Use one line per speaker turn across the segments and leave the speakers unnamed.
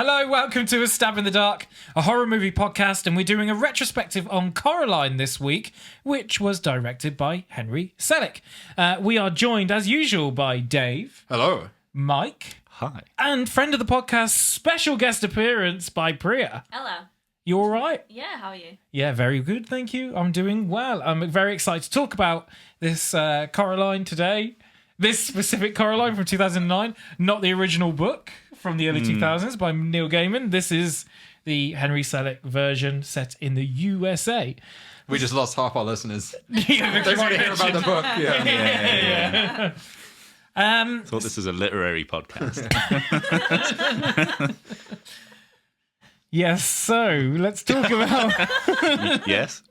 Hello, welcome to A Stab in the Dark, a horror movie podcast, and we're doing a retrospective on Coraline this week, which was directed by Henry Selick. We are joined, as usual, by Dave.
Hello.
Mike.
Hi.
And friend of the podcast, special guest appearance by Priya.
Hello.
You all right?
Yeah, how are you?
Yeah, very good, thank you. I'm doing well. I'm very excited to talk about this Coraline today. This specific Coraline from 2009, not the original book from the early 2000s by Neil Gaiman. This is the Henry Selick version set in the USA.
We just lost half our listeners.
Yeah,
They want to hear about the book. Yeah.
Thought this was a literary podcast.
Yes, so let's talk about...
Yes.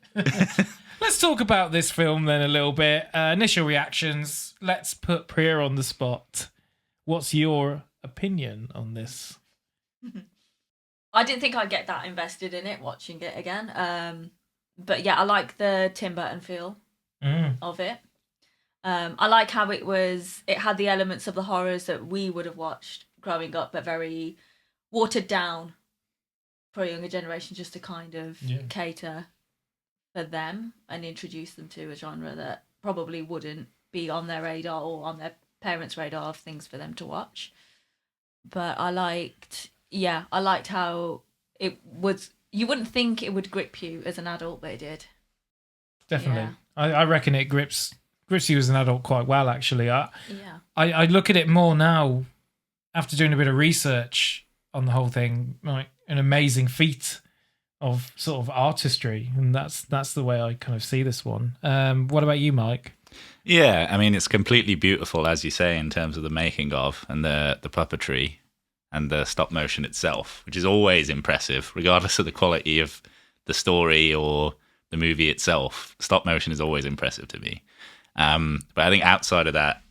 Let's talk about this film then a little bit. Initial reactions. Let's put Priya on the spot. What's your opinion on this?
I didn't think I'd get that invested in it watching it again. But yeah, I like the Tim Burton feel of it. I like how it had the elements of the horrors that we would have watched growing up, but very watered down for a younger generation, just to kind of cater for them and introduce them to a genre that probably wouldn't be on their radar or on their parents' radar of things for them to watch. But I liked how it was. You wouldn't think it would grip you as an adult, but it did.
Definitely. Yeah. I reckon it grips you as an adult quite well, actually. I look at it more now after doing a bit of research on the whole thing, like an amazing feat of sort of artistry, and that's the way I kind of see this one. What about you, Mike?
Yeah, I mean, it's completely beautiful, as you say, in terms of the making of and the puppetry and the stop motion itself, which is always impressive, regardless of the quality of the story or the movie itself. Stop motion is always impressive to me. But I think outside of that,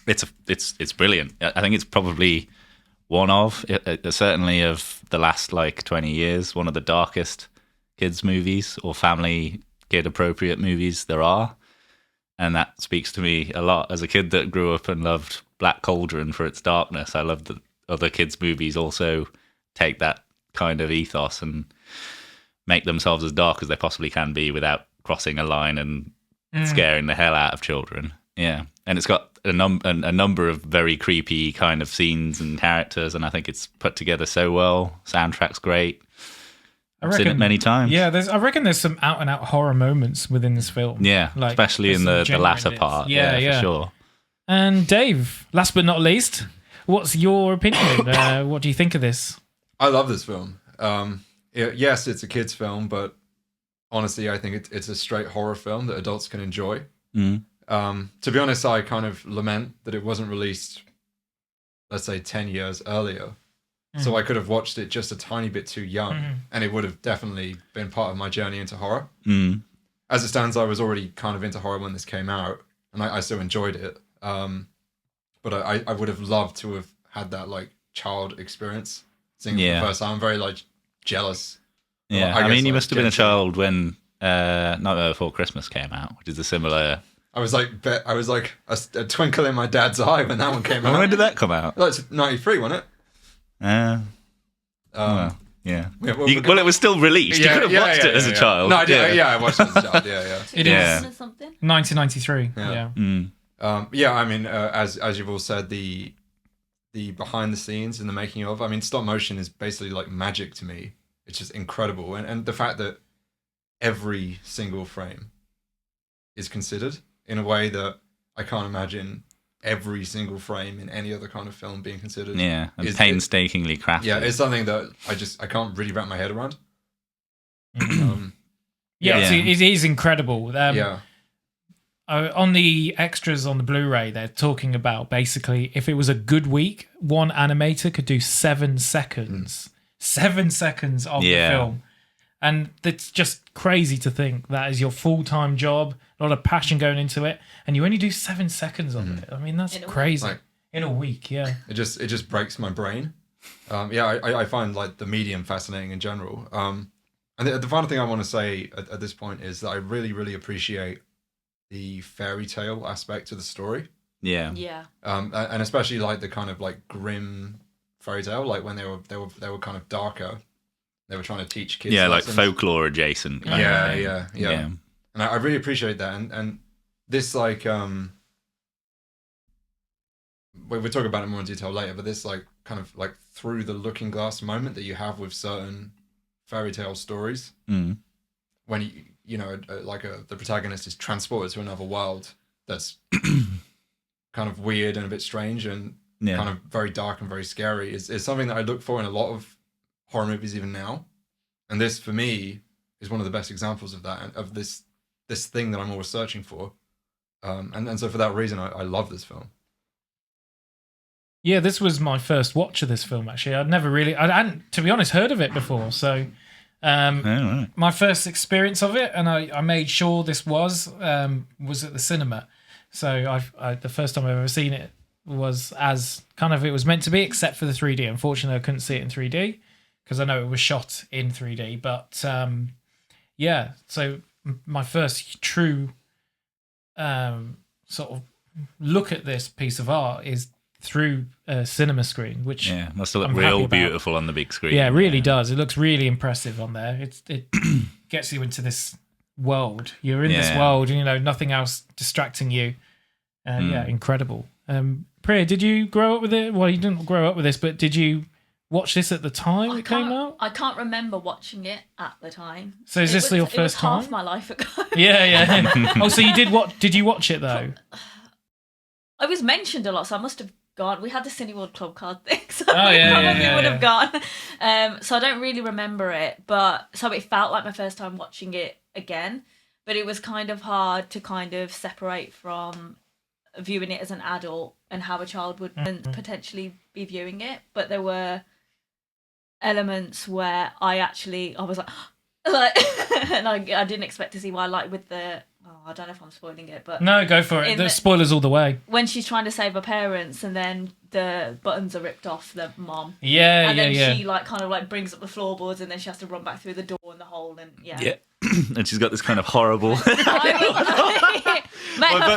it's brilliant. I think it's probably one of, certainly of the last 20 years, one of the darkest kids movies or family kid appropriate movies there are. And that speaks to me a lot. As a kid that grew up and loved Black Cauldron for its darkness, I love that other kids movies also take that kind of ethos and make themselves as dark as they possibly can be without crossing a line and scaring the hell out of children. Yeah. And it's got a number of very creepy kind of scenes and characters, and I think it's put together so well. Soundtrack's great. I've seen it many times.
Yeah, I reckon there's some out-and-out horror moments within this film.
Yeah, especially in the latter part. Yeah, for sure.
And Dave, last but not least, what's your opinion? What do you think of this?
I love this film. Yes, it's a kid's film, but honestly, I think it's a straight horror film that adults can enjoy. To be honest, I kind of lament that it wasn't released, let's say, 10 years earlier. So I could have watched it just a tiny bit too young, and it would have definitely been part of my journey into horror. As it stands, I was already kind of into horror when this came out, and I still enjoyed it. But I would have loved to have had that child experience, seeing it for the first time. I'm very jealous.
Yeah, I mean, you must have been a child when Nightmare Before Christmas came out, which is a similar...
I was like a twinkle in my dad's eye when that one came out.
When did that come out?
That's 93, wasn't it?
Yeah. Well, it was still released. You could have watched it as a child.
No, I did. Yeah, I watched it as a child. Yeah.
It is 1993.
Yeah. I mean, as you've all said, the behind the scenes and the making of. I mean, stop motion is basically like magic to me. It's just incredible, and the fact that every single frame is considered in a way that I can't imagine every single frame in any other kind of film being considered.
Yeah, and painstakingly crafted.
Yeah, it's something that I can't really wrap my head around.
It is incredible. On the extras on the Blu-ray, they're talking about basically if it was a good week, one animator could do 7 seconds. 7 seconds of the film. And it's just crazy to think that is your full-time job, a lot of passion going into it, and you only do 7 seconds of it. I mean, that's crazy. In a week, yeah. It
just breaks my brain. I find the medium fascinating in general. And the final thing I want to say at this point is that I really, really appreciate the fairy tale aspect to the story.
Yeah.
Yeah.
And especially the kind of grim fairy tale, like when they were kind of darker. They were trying to teach kids.
Yeah,
lessons.
like folklore adjacent. Kind of thing.
Yeah. And I really appreciate that. And this like we'll talk about it more in detail later, but this like kind of like through the looking glass moment that you have with certain fairy tale stories, when the protagonist is transported to another world that's kind of weird and a bit strange and kind of very dark and very scary is something that I look for in a lot of horror movies even now. And this for me is one of the best examples of that, of this thing that I'm always searching for. And so for that reason I love this film.
Yeah, this was my first watch of this film, actually. I hadn't, to be honest, heard of it before. So my first experience of it, and I made sure this was at the cinema. So the first time I've ever seen it was as kind of it was meant to be, except for the 3D. Unfortunately, I couldn't see it in 3D because I know it was shot in 3D. But so my first true sort of look at this piece of art is through a cinema screen, which
must look real beautiful on the big screen.
Yeah, it really does. It looks really impressive on there. It gets you into this world. You're in this world, and nothing else distracting you. Incredible. Priya, did you grow up with it? Well, you didn't grow up with this, but did you watch this at the time it came out?
I can't remember watching it at the time.
So is this your first time?
Half my life ago.
Yeah. Oh, so you did Did you watch it though?
I was mentioned a lot, so I must have gone. We had the Cineworld Club card thing, so I probably would have gone. So I don't really remember it, but so it felt like my first time watching it again. But it was kind of hard to kind of separate from viewing it as an adult and how a child would potentially be viewing it. But there were elements where I was like and I didn't expect to see why, like with the. I don't know if I'm spoiling it, but
no, go for it. There's spoilers all the way.
When she's trying to save her parents, and then the buttons are ripped off the mom.
And
then she kind of brings up the floorboards, and then she has to run back through the door in the hole, and
and she's got this kind of horrible.
Her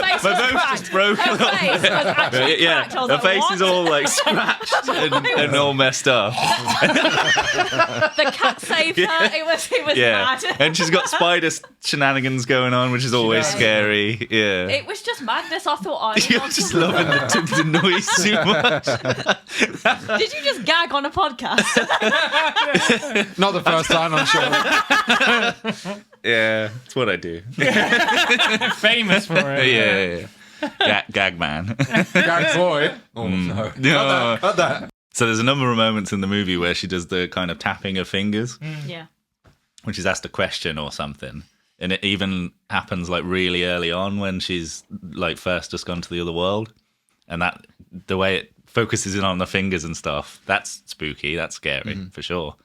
face was cracked.
Just broke.
Her face was actually cracked.
Her face is all like scratched and all messed up.
The cat saved her. It was mad.
And she's got spider shenanigans going on, which is always scary. Yeah.
It was just madness. I thought
You're just loving the noise too much.
Did you just gag on a podcast?
Not the first time, I'm sure.
Yeah, it's what I do.
Famous for it.
Yeah. Gag man.
Gag boy. Oh, no. Cut that.
So there's a number of moments in the movie where she does the kind of tapping of fingers.
Yeah.
When she's asked a question or something. And it even happens like really early on when she's like first just gone to the other world. And that the way it focuses in on the fingers and stuff, that's spooky, that's scary for sure.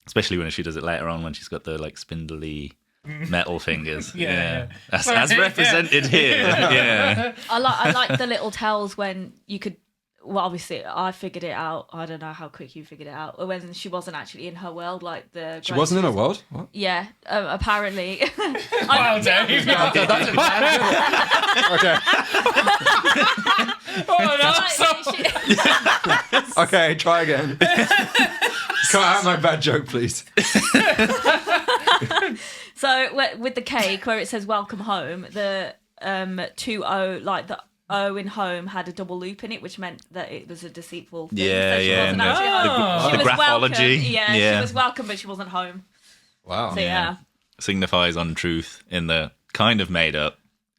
Especially when she does it later on when she's got the like spindly metal fingers. As represented here. Yeah.
I like the little tells when you could. Well, obviously, I figured it out. I don't know how quick you figured it out. When she wasn't actually in her world, like the.
She wasn't in her world? What?
Yeah, apparently.
Wow, Dave.
Okay. Okay, try again. Cut out my bad joke, please.
So with the cake where it says "Welcome Home," the 2O, like the O in home had a double loop in it, which meant that it was a deceitful thing. She wasn't actually home.
The graphology.
Welcome. She was welcome, but she wasn't home.
Wow.
So
signifies untruth in the kind of made up,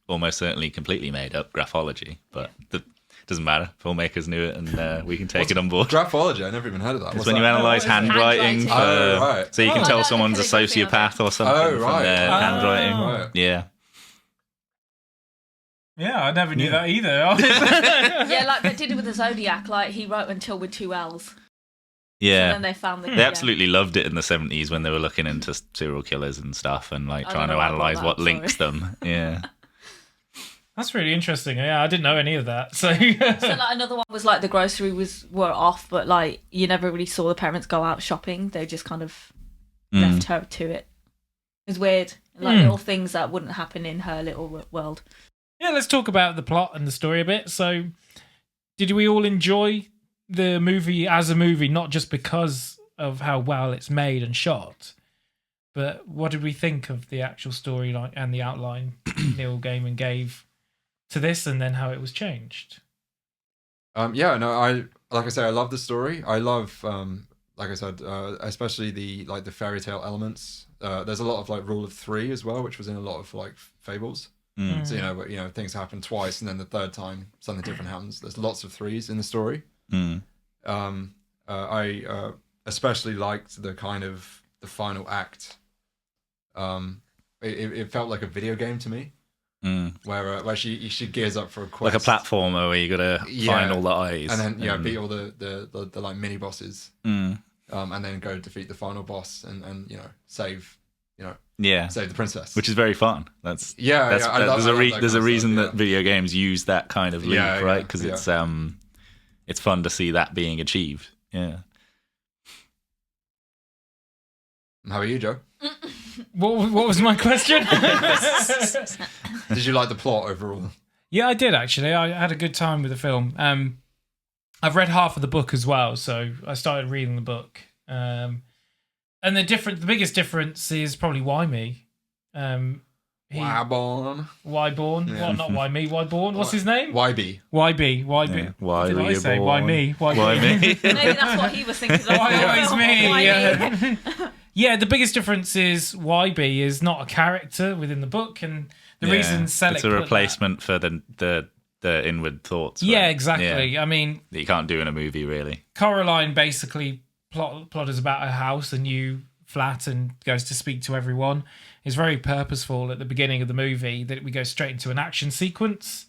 almost certainly completely made up graphology, but it doesn't matter. Filmmakers knew it, and we can take it on board.
Graphology, I never even heard of that.
It's when you analyse handwriting, so you can tell someone's a sociopath or something from their handwriting.
Right.
Yeah.
Yeah, I never knew that either.
Yeah, like they did it with the Zodiac. Like he wrote "until" with 2 L's.
Yeah.
And then they found
They absolutely loved it in the 70s when they were looking into serial killers and stuff and like trying to analyse what links them. Yeah.
That's really interesting. Yeah, I didn't know any of that. So
like another one was like the grocery were off, but like you never really saw the parents go out shopping. They just kind of left her to it. It was weird. Like little things that wouldn't happen in her little world.
Yeah, let's talk about the plot and the story a bit. So, did we all enjoy the movie as a movie, not just because of how well it's made and shot, but what did we think of the actual storyline and the outline Neil Gaiman gave to this, and then how it was changed?
Yeah, no, like I say, I love the story. I love, like I said, especially the fairy tale elements. There's a lot of like rule of three as well, which was in a lot of like fables. So things happen twice, and then the third time something different happens. There's lots of threes in the story. I especially liked the kind of the final act. It felt like a video game to me, where she gears up for a quest,
like a platformer where you gotta find all the eyes,
and then beat all the like mini bosses, and then go defeat the final boss, and save save the princess,
which is very fun. There's a reason that video games use that kind of leap, right? Because it's fun to see that being achieved. Yeah.
How are you, Joe?
What was my question?
Did you like the plot overall?
Yeah, I did actually. I had a good time with the film. I've read half of the book as well, so I started reading the book. And the biggest difference is probably why me.
Why born?
Why born?
Yeah.
Well, not why me. Why born? What's his name?
YB.
YB. YB.
Yeah. Why
did
were
I
you
say?
born?
Why me? Why
me?
Maybe that's what he was thinking.
Why always me?
Why
Yeah.
me?
Yeah, the biggest difference is YB is not a character within the book, and the reason Selleck
it's a replacement for the inward thoughts.
Yeah,
right?
exactly.
Yeah.
I mean,
that you can't do in a movie, really.
Coraline basically plot is about a house, a new flat, and goes to speak to everyone. It's very purposeful at the beginning of the movie that we go straight into an action sequence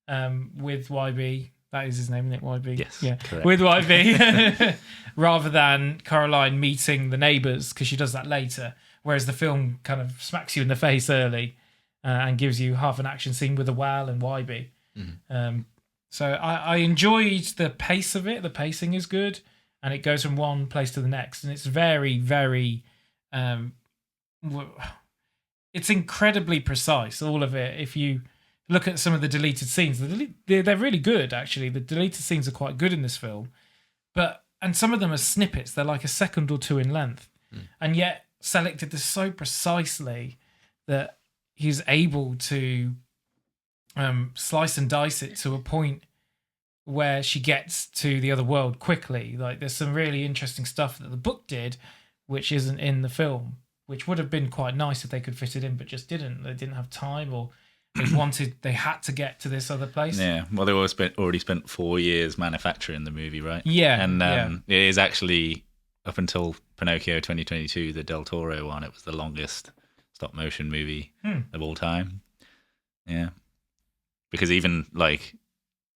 with YB. That is his name, isn't it? YB.
Yes.
Yeah.
Correct.
With YB, rather than Coraline meeting the neighbours, because she does that later. Whereas the film kind of smacks you in the face early and gives you half an action scene with a Wal and YB. So I enjoyed the pace of it. The pacing is good, and it goes from one place to the next, and it's very, very. It's incredibly precise, all of it. If you look at some of the deleted scenes, they're really good, actually. The deleted scenes are quite good in this film. And some of them are snippets. They're like a second or two in length. And yet Selleck did this so precisely that he's able to slice and dice it to a point where she gets to the other world quickly. Like, there's some really interesting stuff that the book did, which isn't in the film, which would have been quite nice if they could fit it in, but just didn't. They didn't have time, or they had to get to this other place.
Yeah, well, they already spent 4 years manufacturing the movie, right?
Yeah,
and
yeah.
It is actually, up until Pinocchio 2022, the Del Toro one, it was the longest stop motion movie of all time. Yeah, because even like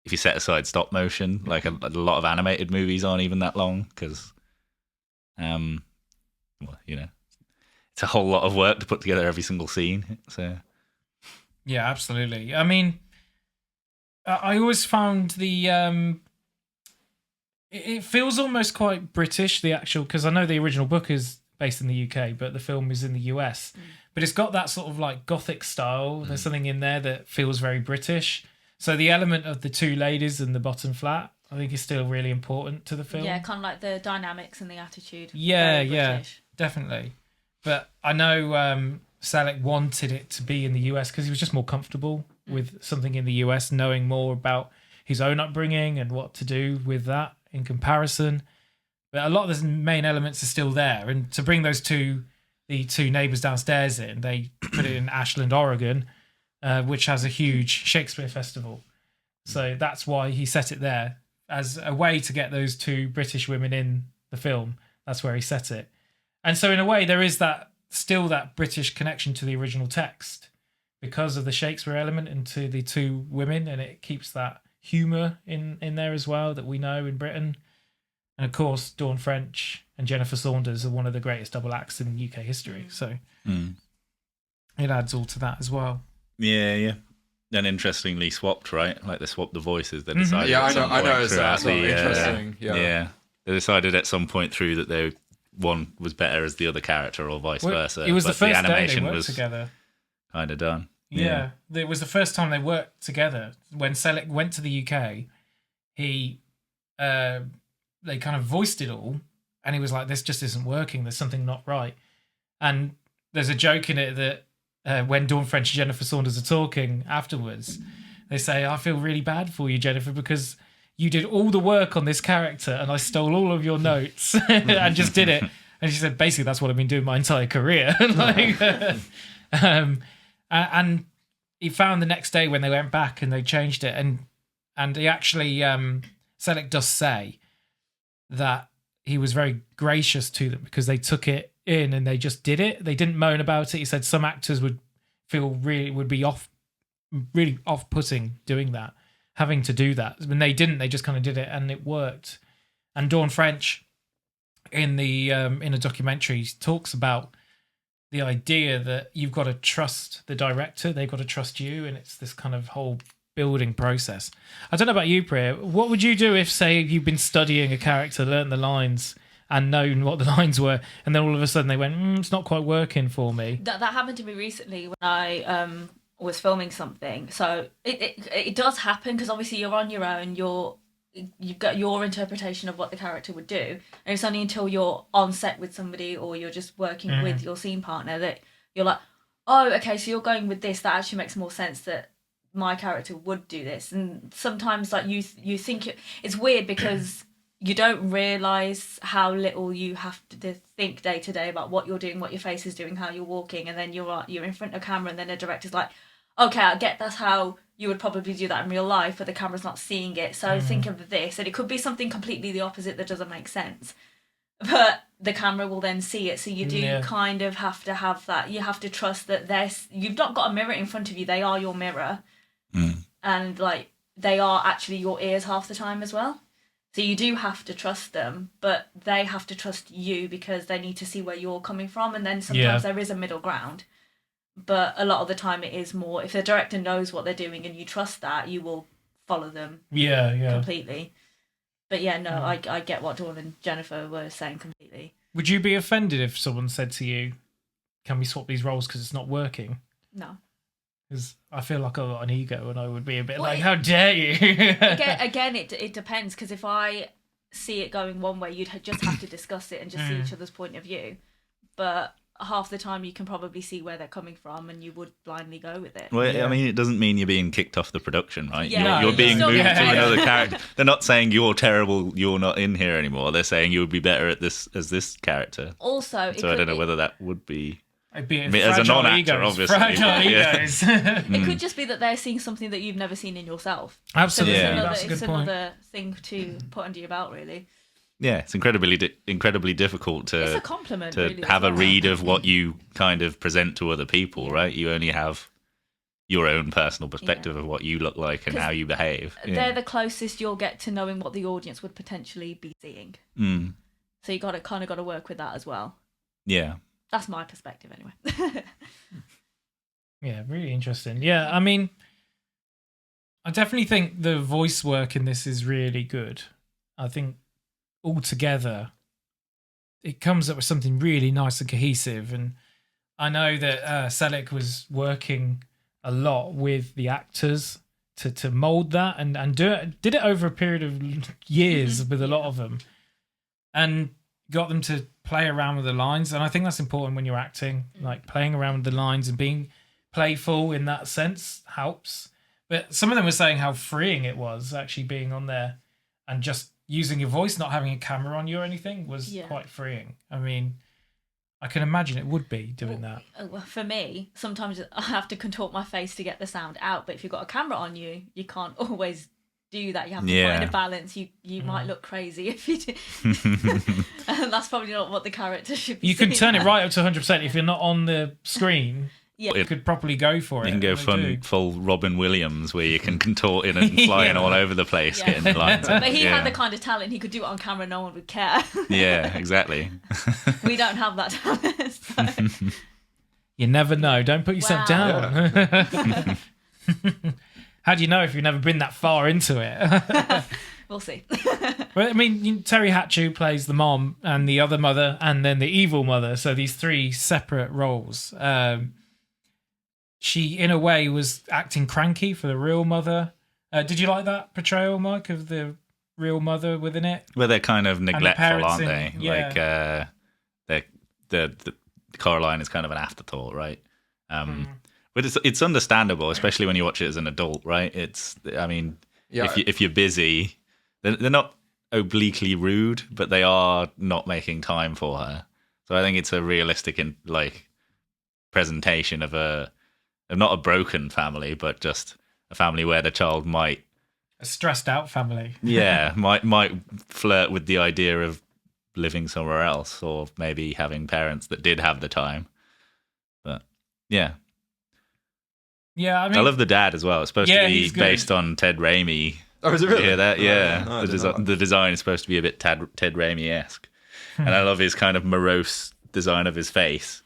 if you set aside stop motion, like a lot of animated movies aren't even that long, because well, it's a whole lot of work to put together every single scene. So
yeah, absolutely. I mean, I always found it feels almost quite British, the actual, because I know the original book is based in the UK, but the film is in the US. But it's got that sort of like Gothic style. There's something in there that feels very British. So the element of the two ladies and the bottom flat, I think, is still really important to the film.
Yeah, kind of like the dynamics and the attitude.
Yeah,
Very British.
definitely. But I know Selleck wanted it to be in the US because he was just more comfortable with something in the US, knowing more about his own upbringing and what to do with that in comparison. But a lot of the main elements are still there. And to bring the two neighbours downstairs in, they put it in Ashland, Oregon, which has a huge Shakespeare festival. So that's why he set it there, as a way to get those two British women in the film. That's where he set it. And so in a way, there is still that British connection to the original text because of the Shakespeare element into the two women, and it keeps that humour in there as well that we know in Britain. And of course, Dawn French and Jennifer Saunders are one of the greatest double acts in UK history. So it adds all to that as well.
Yeah. And interestingly swapped, right? Like they swapped the voices. They decided.
Yeah,
I
know. It's
interesting.
Yeah.
They decided at some point through that one was better as the other character, or vice versa.
It was the first
animation
day they worked together.
Kind of done.
Yeah, it was the first time they worked together. When Selleck went to the UK, he they kind of voiced it all, and he was like, "This just isn't working. There's something not right." And there's a joke in it that when Dawn French and Jennifer Saunders are talking afterwards, they say, "I feel really bad for you, Jennifer, because you did all the work on this character, and I stole all of your notes and just did it." And she said, "Basically, that's what I've been doing my entire career." And he found the next day when they went back and they changed it, and he actually Selleck does say that he was very gracious to them because they took it in and they just did it. They didn't moan about it. He said some actors would be really off-putting doing that, having to do that. When they didn't, they just kind of did it and it worked. And Dawn French in a documentary talks about the idea that you've got to trust the director, they've got to trust you, and it's this kind of whole building process. I don't know about you, Priya. What would you do if, say, you've been studying a character, learned the lines, and known what the lines were, and then all of a sudden they went, it's not quite working for me?
That happened to me recently when I was filming something. So it does happen because obviously you're on your own. You've got your interpretation of what the character would do, and it's only until you're on set with somebody or you're just working with your scene partner that you're like, oh, okay, so you're going with this. That actually makes more sense that my character would do this. And sometimes like you think it's weird because you don't realize how little you have to think day to day about what you're doing, what your face is doing, how you're walking, and then you're in front of camera, and then a director's like, okay, I get that's how you would probably do that in real life, but the camera's not seeing it, so think of this. And it could be something completely the opposite that doesn't make sense, but the camera will then see it. So you do kind of have to have that. You have to trust that you've not got a mirror in front of you. They are your mirror. And like they are actually your ears half the time as well. So you do have to trust them, but they have to trust you because they need to see where you're coming from. And then sometimes there is a middle ground. But a lot of the time it is more, if the director knows what they're doing and you trust that, you will follow them completely. But yeah, no, I get what Dawn and Jennifer were saying completely.
Would you be offended if someone said to you, can we swap these roles because it's not working?
No.
Because I feel like I've got an ego and I would be a bit how dare you?
again, it depends, because if I see it going one way, you'd just have to discuss it and just see each other's point of view. But half the time you can probably see where they're coming from and you would blindly go with it.
Well, I mean, it doesn't mean you're being kicked off the production, right?
Yeah,
you're being moved to another
Yeah.
character. They're not saying you're terrible, you're not in here anymore. They're saying you would be better at this as this character.
Also,
So I don't know whether that would be...
I'd be
as a non-actor, obviously.
Fragile egos.
It could just be that they're seeing something that you've never seen in yourself.
Absolutely,
So
that's a good point.
another thing to put under your belt, really.
Yeah, it's incredibly difficult to...
It's a compliment,
to
really, as
have a
well.
read of what you kind of present to other people, right? You only have your own personal perspective of what you look like and how you behave.
They're the closest you'll get to knowing what the audience would potentially be seeing. So you got to work with that as well.
Yeah.
That's my perspective, anyway.
Yeah, really interesting. Yeah, I mean, I definitely think the voice work in this is really good. I think altogether, it comes up with something really nice and cohesive. And I know that Selleck was working a lot with the actors to mold that and did it over a period of years with a lot of them, and got them to play around with the lines. And I think that's important when you're acting, like playing around with the lines and being playful in that sense helps. But some of them were saying how freeing it was actually being on there and just using your voice, not having a camera on you or anything was quite freeing. I mean, I can imagine it would be doing that.
For me, sometimes I have to contort my face to get the sound out, but if you've got a camera on you, you can't always do that. You have to find a balance. You might look crazy if you do. And that's probably not what the character should be.
You can
seeing
turn
that.
it right up to 100% if you're not on the screen. You could properly go for it.
You can go full Robin Williams where you can contort in and flying all over the place, getting the lines out.
But he had the kind of talent, he could do it on camera, no one would care.
Yeah, exactly.
We don't have that talent. So.
You never know. Don't put yourself down. How do you know if you've never been that far into it?
We'll see.
Well, I mean, Terry Hatcher plays the mom and the other mother and then the evil mother. So these three separate roles. She, in a way, was acting cranky for the real mother. Did you like that portrayal, Mike, of the real mother within it.
Where they're kind of neglectful, aren't they?
Yeah.
Like the Coraline is kind of an afterthought, right? But it's understandable, especially when you watch it as an adult, right? If you're busy, they're not obliquely rude, but they are not making time for her. So I think it's a realistic presentation of not a broken family, but just a family where the child might
a stressed out family.
might flirt with the idea of living somewhere else, or maybe having parents that did have the time. But yeah.
Yeah,
I love the dad as well. It's supposed to be based on Ted Raimi.
Oh, is it really?
Yeah,
No,
the design is supposed to be a bit Ted Raimi-esque. And I love his kind of morose design of his face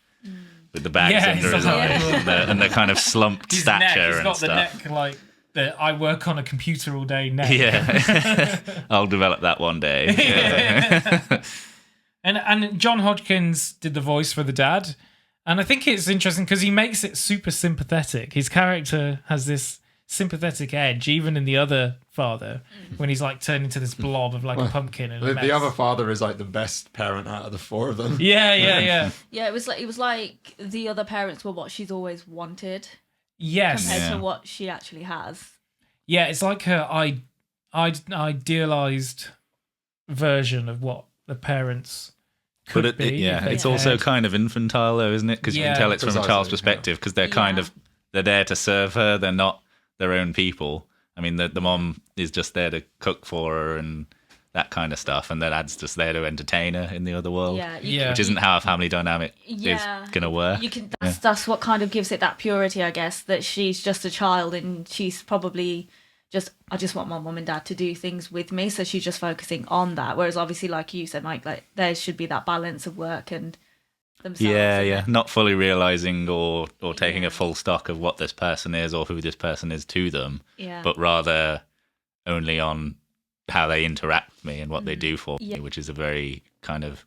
with the bags under his eyes and the kind of slumped
his
stature
neck. It's
and
not
stuff.
the neck like the I work on a computer all day neck.
Yeah. I'll develop that one day. Yeah.
And John Hodgkins did the voice for the dad. And I think it's interesting because he makes it super sympathetic. His character has this sympathetic edge, even in the other father, when he's like turned into this blob of like a pumpkin. And
the other father is like the best parent out of the four of them.
Yeah.
Yeah, it was like the other parents were what she's always wanted.
Yes.
Compared to what she actually has.
Yeah, it's like her idealized version of what the parents could be.
It's also kind of infantile though, isn't it? Because you can tell it's from a child's perspective, because they're they're there to serve her. They're not their own people. I mean, the mom is just there to cook for her and that kind of stuff, and the dad's just there to entertain her in the other world. Which isn't how a family dynamic is gonna work.
That's what kind of gives it that purity, I guess, that she's just a child and she's probably I just want my mum and dad to do things with me, so she's just focusing on that. Whereas obviously, like you said, Mike, like there should be that balance of work and themselves.
Not fully realizing or taking a full stock of what this person is or who this person is to them, but rather only on how they interact with me and what they do for me, which is a very kind of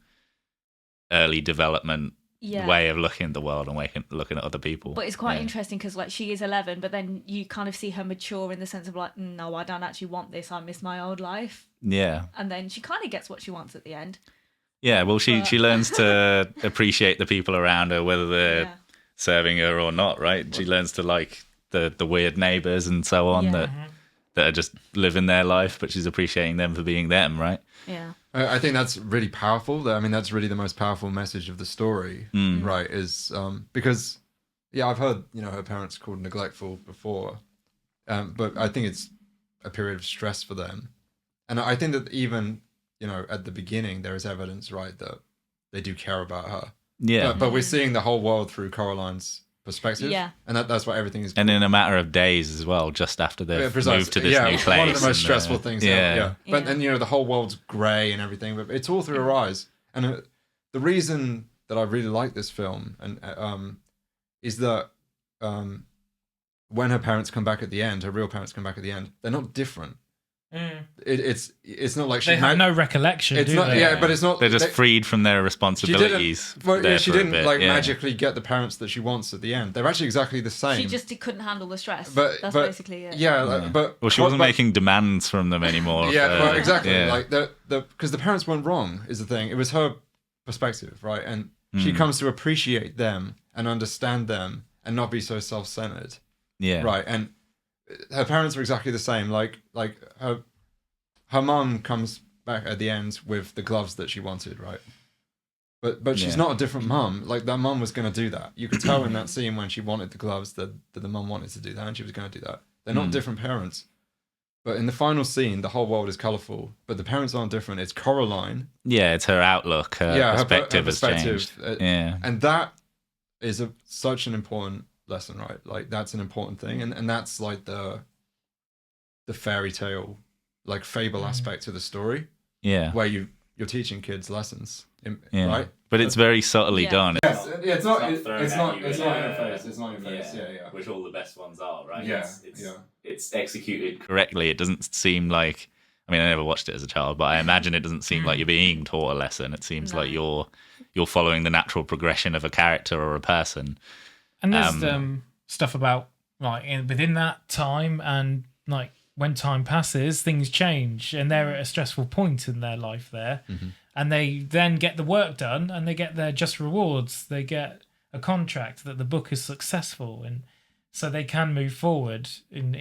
early development way of looking at the world and looking at other people.
But it's quite interesting because like she is 11, but then you kind of see her mature in the sense of like, no, I don't actually want this. I miss my old life.
Yeah.
And then she kind of gets what she wants at the end.
Yeah, well, she learns to appreciate the people around her, whether they're serving her or not, right? She learns to like the weird neighbours and so on that are just living their life, but she's appreciating them for being them, right?
Yeah.
I think that's really powerful. I mean, that's really the most powerful message of the story, right? Is because, I've heard, her parents called neglectful before, but I think it's a period of stress for them. And I think that even, at the beginning, there is evidence, right, that they do care about her.
Yeah.
But we're seeing the whole world through Coraline's perspective. Yeah. And that's what everything is.
And in a matter of days as well, just after they've moved to this new place.
One of the most stressful things ever. But then, the whole world's grey and everything, but it's all through her eyes. And the reason that I really like this film is that when her parents come back at the end, her real parents come back at the end, they're not different. It's not like
they have no recollection.
It's not, but it's not.
They're just freed from their responsibilities.
She didn't magically get the parents that she wants at the end. They're actually exactly the same.
She just couldn't handle the stress. That's basically it.
But
she wasn't making demands from them anymore.
Exactly. Yeah. Like because the parents weren't wrong is the thing. It was her perspective, right? And she comes to appreciate them and understand them and not be so self-centered. Yeah. Right. And her parents are exactly the same. Like her mum comes back at the end with the gloves that she wanted, right? But she's not a different mum. Like that mum was going to do that. You could tell in that scene when she wanted the gloves that the mum wanted to do that, and she was going to do that. They're not different parents. But in the final scene, the whole world is colourful, but the parents aren't different. It's Coraline.
Yeah, it's her outlook. Her perspective has changed.
And that is such an important lesson, right? Like that's an important thing, and that's like the fairy tale, like fable aspect to the story. Yeah, where you're teaching kids lessons, right?
But it's very subtly done.
Yes, it's not in your face. It's not in your face. Yeah.
Which all the best ones are, right?
Yeah,
it's executed correctly. It doesn't seem like. I mean, I never watched it as a child, but I imagine it doesn't seem like you're being taught a lesson. It seems like you're following the natural progression of a character or a person.
And there's stuff about like within that time and like when time passes, things change, and they're at a stressful point in their life there, and they then get the work done, and they get their just rewards. They get a contract that the book is successful, and so they can move forward. And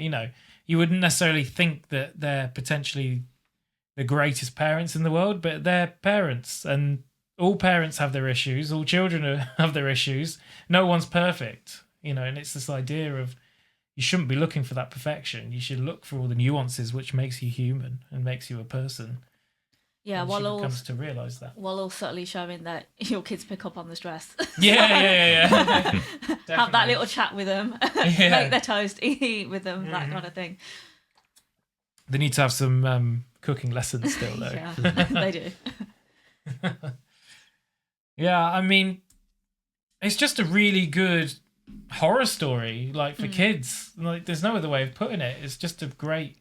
you wouldn't necessarily think that they're potentially the greatest parents in the world, but they're parents, and all parents have their issues. All children have their issues. No one's perfect, and it's this idea of you shouldn't be looking for that perfection. You should look for all the nuances which makes you human and makes you a person.
Yeah,
while all comes to realise that.
While all subtly showing that your kids pick up on the stress.
Yeah.
Have that little chat with them. Make their toast, eat with them, that kind of thing.
They need to have some cooking lessons still, though.
Yeah, they do.
Yeah, I mean, it's just a really good horror story, like for kids. Like, there's no other way of putting it. It's just a great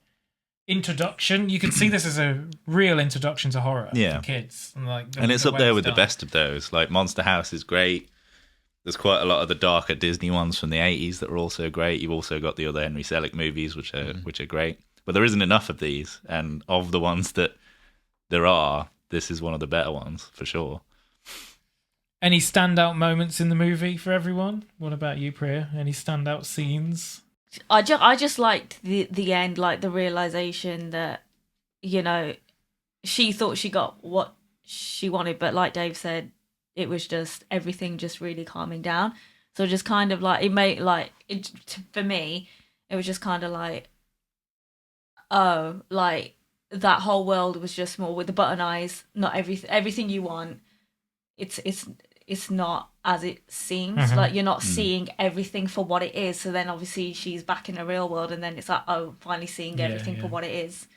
introduction. You can see this as a real introduction to horror for kids.
And it's up there with the best of those. Like, Monster House is great. There's quite a lot of the darker Disney ones from the 80s that are also great. You've also got the other Henry Selick movies, which are great. But there isn't enough of these. And of the ones that there are, this is one of the better ones, for sure.
Any standout moments in the movie for everyone? What about you, Priya? Any standout scenes?
I just liked the end, like the realization that, she thought she got what she wanted, but like Dave said, it was just everything just really calming down. So just kind of like, it made like, for me, it was just kind of like, oh, like that whole world was just more with the button eyes, not everything you want. It's not as it seems. Like, you're not seeing everything for what it is. So then obviously she's back in the real world, and then it's like, oh, finally seeing everything for what it is.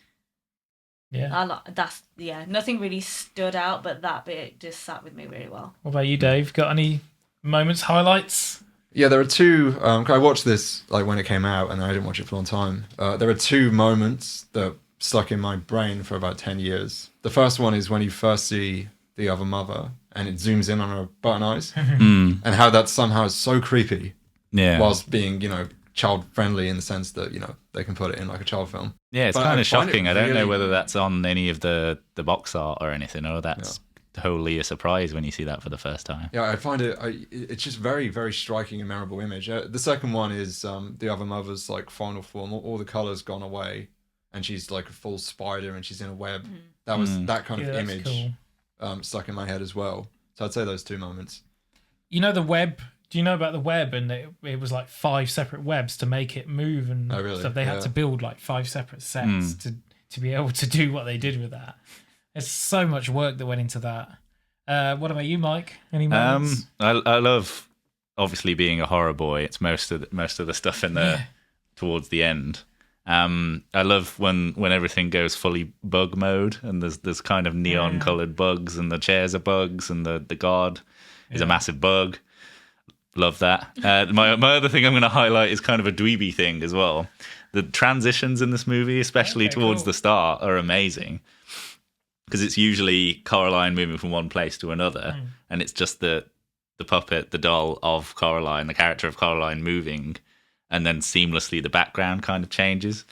Yeah, nothing really stood out, but that bit just sat with me really well.
What about you, Dave? Got any moments, highlights?
Yeah, there are two. I watched this like when it came out, and I didn't watch it for a long time. There are two moments that stuck in my brain for about 10 years. The first one is when you first see the other mother, and it zooms in on her button eyes, and how that somehow is so creepy, whilst being, child friendly in the sense that, they can put it in like a child film.
Yeah, it's kind of shocking. I don't know whether that's on any of the box art or anything, or that's totally a surprise when you see that for the first time.
Yeah, I find it's just very, very striking and memorable image. The second one is the other mother's like final form. All the colors gone away, and she's like a full spider, and she's in a web. That was that kind of image. Cool. Stuck in my head as well. So I'd say those two moments.
The web. Do you know about the web? And it was like 5 separate webs to make it move and stuff. They had to build like 5 separate sets to be able to do what they did with that. There's so much work that went into that. What about you, Mike? Any moments?
I love, obviously, being a horror boy. It's most of the stuff in the towards the end. I love when everything goes fully bug mode, and there's kind of neon colored bugs, and the chairs are bugs, and the guard is a massive bug. Love that. My other thing I'm going to highlight is kind of a dweeby thing as well. The transitions in this movie, especially towards the start, are amazing, because it's usually Coraline moving from one place to another, and it's just the puppet, the doll of Coraline, the character of Coraline moving. And then seamlessly the background kind of changes,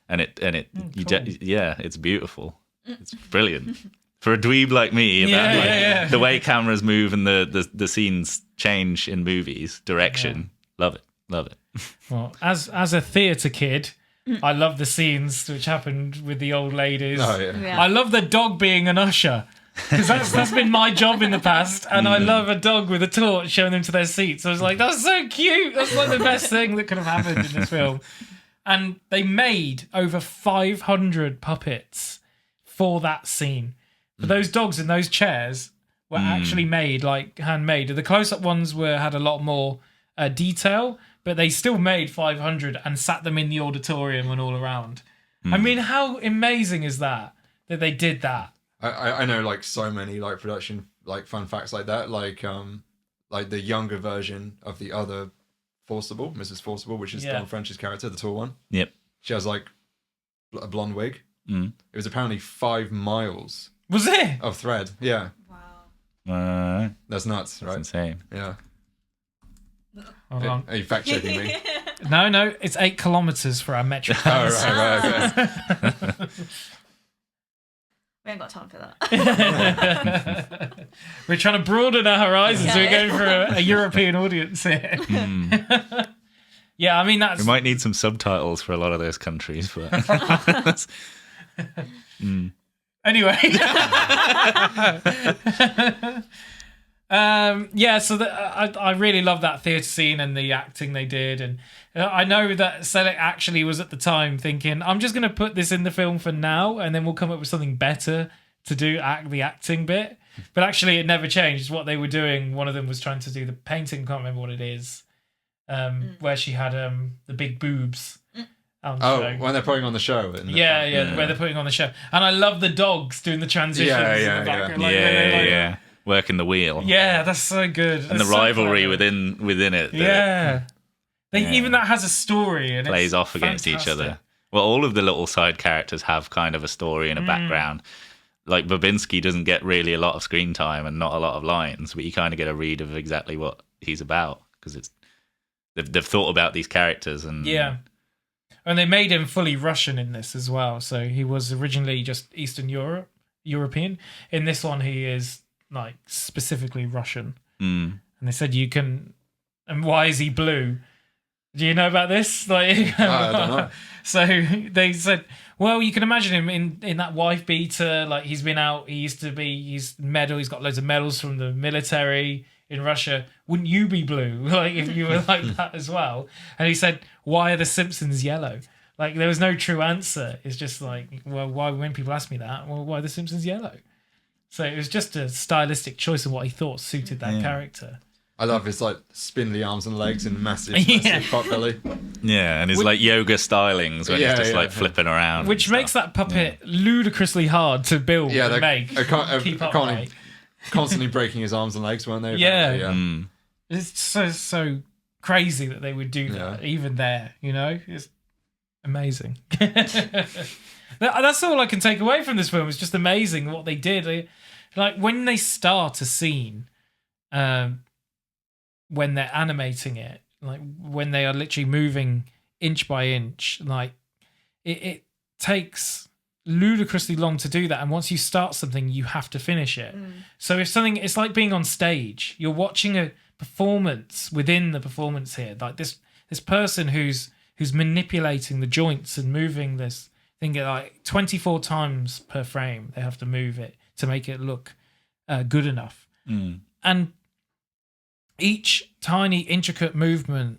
and it's beautiful. It's brilliant for a dweeb like me. The way cameras move and the scenes change in movies, direction. Love it.
Well, as a theatre kid, I love the scenes which happened with the old ladies. Oh, yeah. I love the dog being an usher. Because that's been my job in the past, and I love a dog with a torch showing them to their seats. I was like, that's so cute. That's like the best thing that could have happened in this film. And they made over 500 puppets for that scene. But those dogs in those chairs were actually made, like handmade. The close-up ones had a lot more detail, but they still made 500 and sat them in the auditorium and all around. I mean, how amazing is that they did that?
I know like so many like production like fun facts like that, like the younger version of the other Forcible, Mrs. Forcible, which is Dawn French's character, the tall one.
Yep.
She has like a blonde wig. It was apparently 5 miles.
Was it?
Of thread. Yeah.
Wow.
That's nuts, right?
That's insane.
Yeah.
Hold on.
Are you fact checking me?
No, it's 8 kilometers for our metric.
Oh, right, okay.
We ain't got time for that.
We're trying to broaden our horizons.
Yeah.
We're going for a European audience here. Yeah, I mean, that's...
We might need some subtitles for a lot of those countries, but...
Anyway. Yeah, so I really love that theatre scene and the acting they did. And I know that Selleck actually was at the time thinking, I'm just going to put this in the film for now, and then we'll come up with something better to do the acting bit. But actually, it never changed. What they were doing, one of them was trying to do the painting, can't remember what it is, where she had the big boobs. On the show.
When they're putting on the show.
Yeah, where they're putting on the show. And I love the dogs doing the transitions in the background.
Yeah. Working the wheel.
Yeah, that's so good.
And the rivalry within it.
Yeah. Even that has a story. And
plays off against each other. Well, all of the little side characters have kind of a story and a background. Like Babinski doesn't get really a lot of screen time and not a lot of lines, but you kind of get a read of exactly what he's about because they've thought about these characters and
and they made him fully Russian in this as well. So he was originally just Eastern European. In this one, he is like specifically Russian. And they said you can. And why is he blue? Do you know about this? Like,
I don't know.
So they said, well, you can imagine him in that wife beater. Like he's been out. He's got loads of medals from the military in Russia. Wouldn't you be blue? Like if you were like that as well? And he said, why are the Simpsons yellow? Like there was no true answer. It's just like, well, why? When people ask me that, well, why are the Simpsons yellow? So it was just a stylistic choice of what he thought suited that character.
I love his like spindly arms and legs and massive pot belly.
Yeah, and his like yoga stylings when he's just like flipping around.
Which makes that puppet ludicrously hard to build and make. Keep upright.
Constantly breaking his arms and legs, weren't they?
Yeah. It's so crazy that they would do that, even there, you know? It's amazing. That's all I can take away from this film. It's just amazing what they did. Like, when they start a scene, when they're animating it, like, when they are literally moving inch by inch, like, it takes ludicrously long to do that, and once you start something you have to finish it. So if something, it's like being on stage, you're watching a performance within the performance here, like this person who's manipulating the joints and moving this thing like 24 times per frame. They have to move it to make it look good enough, and each tiny intricate movement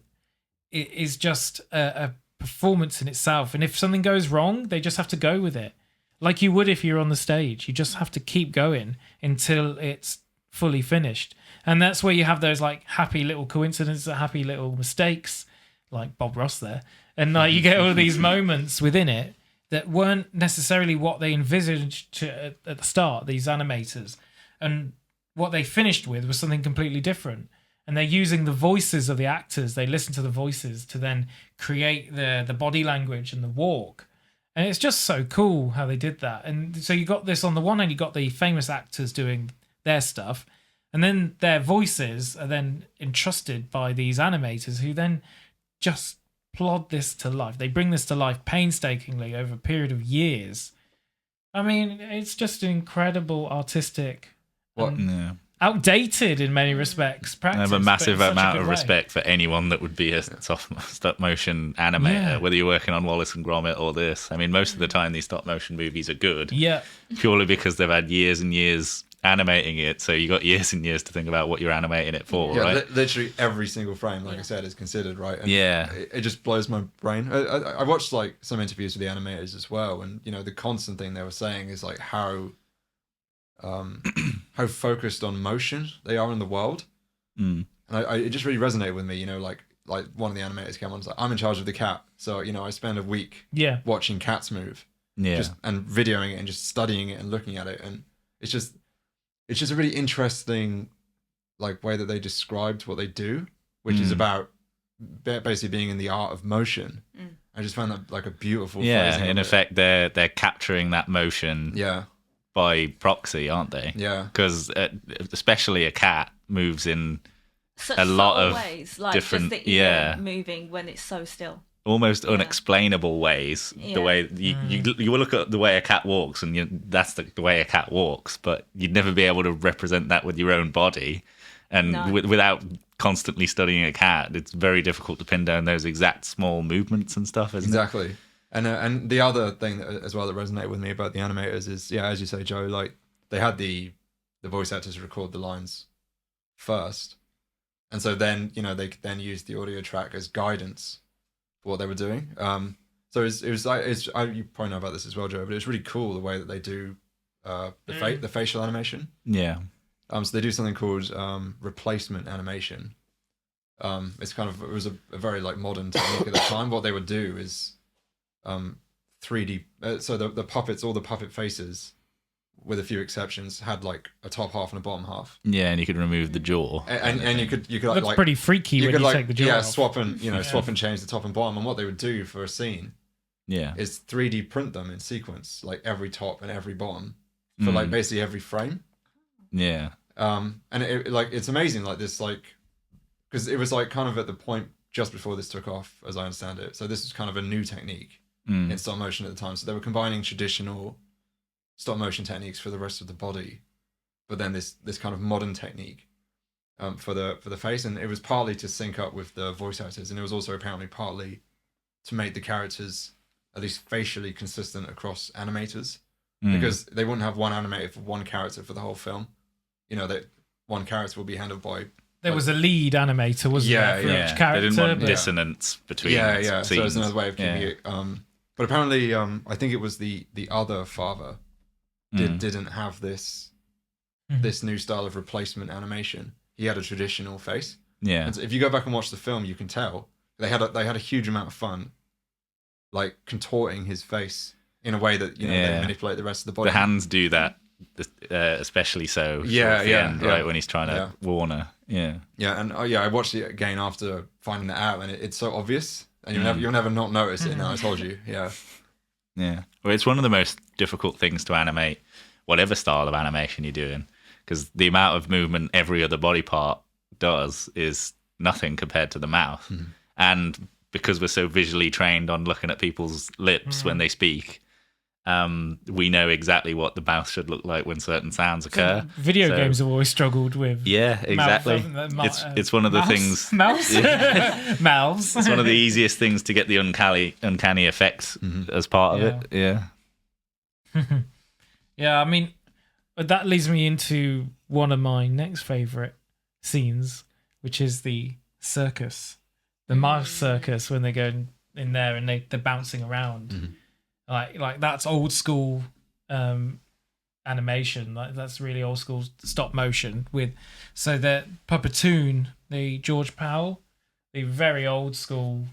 is just a performance in itself. And if something goes wrong, they just have to go with it, like you would if you're on the stage. You just have to keep going until it's fully finished. And that's where you have those like happy little coincidences, happy little mistakes, like Bob Ross there, and like you get all these moments within it that weren't necessarily what they envisaged at the start, these animators, and what they finished with was something completely different. And they're using the voices of the actors. They listen to the voices to then create the body language and the walk. And it's just so cool how they did that. And so you got this, on the one hand, you got the famous actors doing their stuff, and then their voices are then entrusted by these animators who then just plod this to life. They bring this to life painstakingly over a period of years. I mean, it's just an incredible artistic... outdated in many respects practice.
I have a massive amount of respect for anyone that would be a stop motion animator, whether you're working on Wallace and Gromit or this. I mean, most of the time these stop motion movies are good, purely because they've had years and years animating it, so you got years and years to think about what you're animating it for, right?
Literally every single frame, like I said, is considered, right? And it just blows my brain. I watched like some interviews with the animators as well, and you know, the constant thing they were saying is like how focused on motion they are in the world. And it just really resonated with me, you know, like one of the animators came on and was like, I'm in charge of the cat, so you know, I spend a week watching cats move, just and videoing it and just studying it and looking at it, and it's just a really interesting like way that they described what they do, which is about basically being in the art of motion. I just found that like a beautiful phrasing
in effect they're capturing that motion by proxy, aren't they?
Yeah.
Because especially a cat moves in a lot of
ways, like
different,
just the ear moving when it's so still.
Almost unexplainable ways. The way you will look at the way a cat walks, and that's the way a cat walks, but you'd never be able to represent that with your own body, and without constantly studying a cat, it's very difficult to pin down those exact small movements and stuff. Isn't it?
And the other thing as well that resonated with me about the animators is, as you say, Joe, like they had the voice actors record the lines first, and so then they then used the audio track as guidance for what they were doing. So it was like you probably know about this as well, Joe, but it's really cool the way that they do the facial animation.
Yeah.
So they do something called replacement animation. It was a very like modern technique at the time. What they would do is 3D. So the puppets, all the puppet faces, with a few exceptions, had like a top half and a bottom half.
Yeah, and you could remove the jaw.
And you could
looks like pretty freaky when you take the jaw off.
swap and swap and change the top and bottom. And what they would do for a scene, is 3D print them in sequence, like every top and every bottom, for like basically every frame.
Yeah.
And it's amazing, like this, like, because it was like kind of at the point just before this took off, as I understand it. So this was kind of a new technique in stop motion at the time. So they were combining traditional stop motion techniques for the rest of the body, but then this kind of modern technique for the face. And it was partly to sync up with the voice actors, and it was also apparently partly to make the characters at least facially consistent across animators, because they wouldn't have one animator for one character for the whole film. That one character will be handled by.
There was a lead animator, wasn't there, for each character?
They didn't want dissonance between scenes.
So it's another way of keeping it. But apparently, I think it was the other father didn't have this new style of replacement animation. He had a traditional face.
Yeah.
And so if you go back and watch the film, you can tell they had a huge amount of fun, like contorting his face in a way that they manipulate the rest of the body.
The hands do that. Especially so at the end, right, when he's trying to warn her.
And I watched it again after finding that out, and it's so obvious, and you'll never not notice it. Now I told you.
Well, it's one of the most difficult things to animate, whatever style of animation you're doing, because the amount of movement every other body part does is nothing compared to the mouth. And because we're so visually trained on looking at people's lips when they speak, we know exactly what the mouth should look like when certain sounds occur.
Video games have always struggled with.
Yeah, exactly. It's one of the things.
Mouths. Mouths.
It's one of the easiest things to get the uncanny effects as part of it. Yeah.
Yeah, I mean, that leads me into one of my next favorite scenes, which is the circus, the mouse circus, when they go in there and they're bouncing around. Like that's old school animation. Like that's really old school stop motion so the Puppetoon, the George Powell, the very old school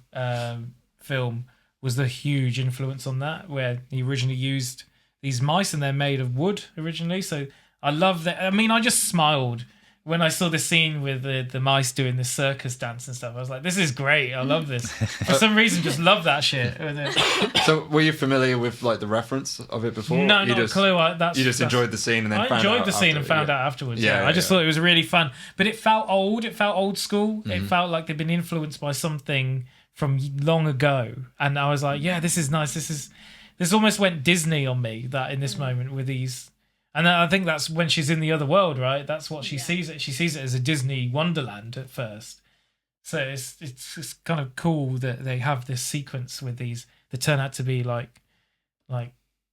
film was the huge influence on that, where he originally used these mice and they're made of wood originally. So I love that. I mean, I just smiled when I saw the scene with the mice doing the circus dance and stuff. I was like, this is great. I love this. For some reason, just love that shit.
So were you familiar with like the reference of it before?
No, not a clue.
You just enjoyed the scene and then
I enjoyed the scene and found out afterwards. I just thought it was really fun. But it felt old. It felt old school. It felt like they'd been influenced by something from long ago. And I was like, yeah, this is nice. This almost went Disney on me, that in this moment with these. And I think that's when she's in the other world, right? That's what she sees it. She sees it as a Disney Wonderland at first. So it's kind of cool that they have this sequence with these that turn out to be like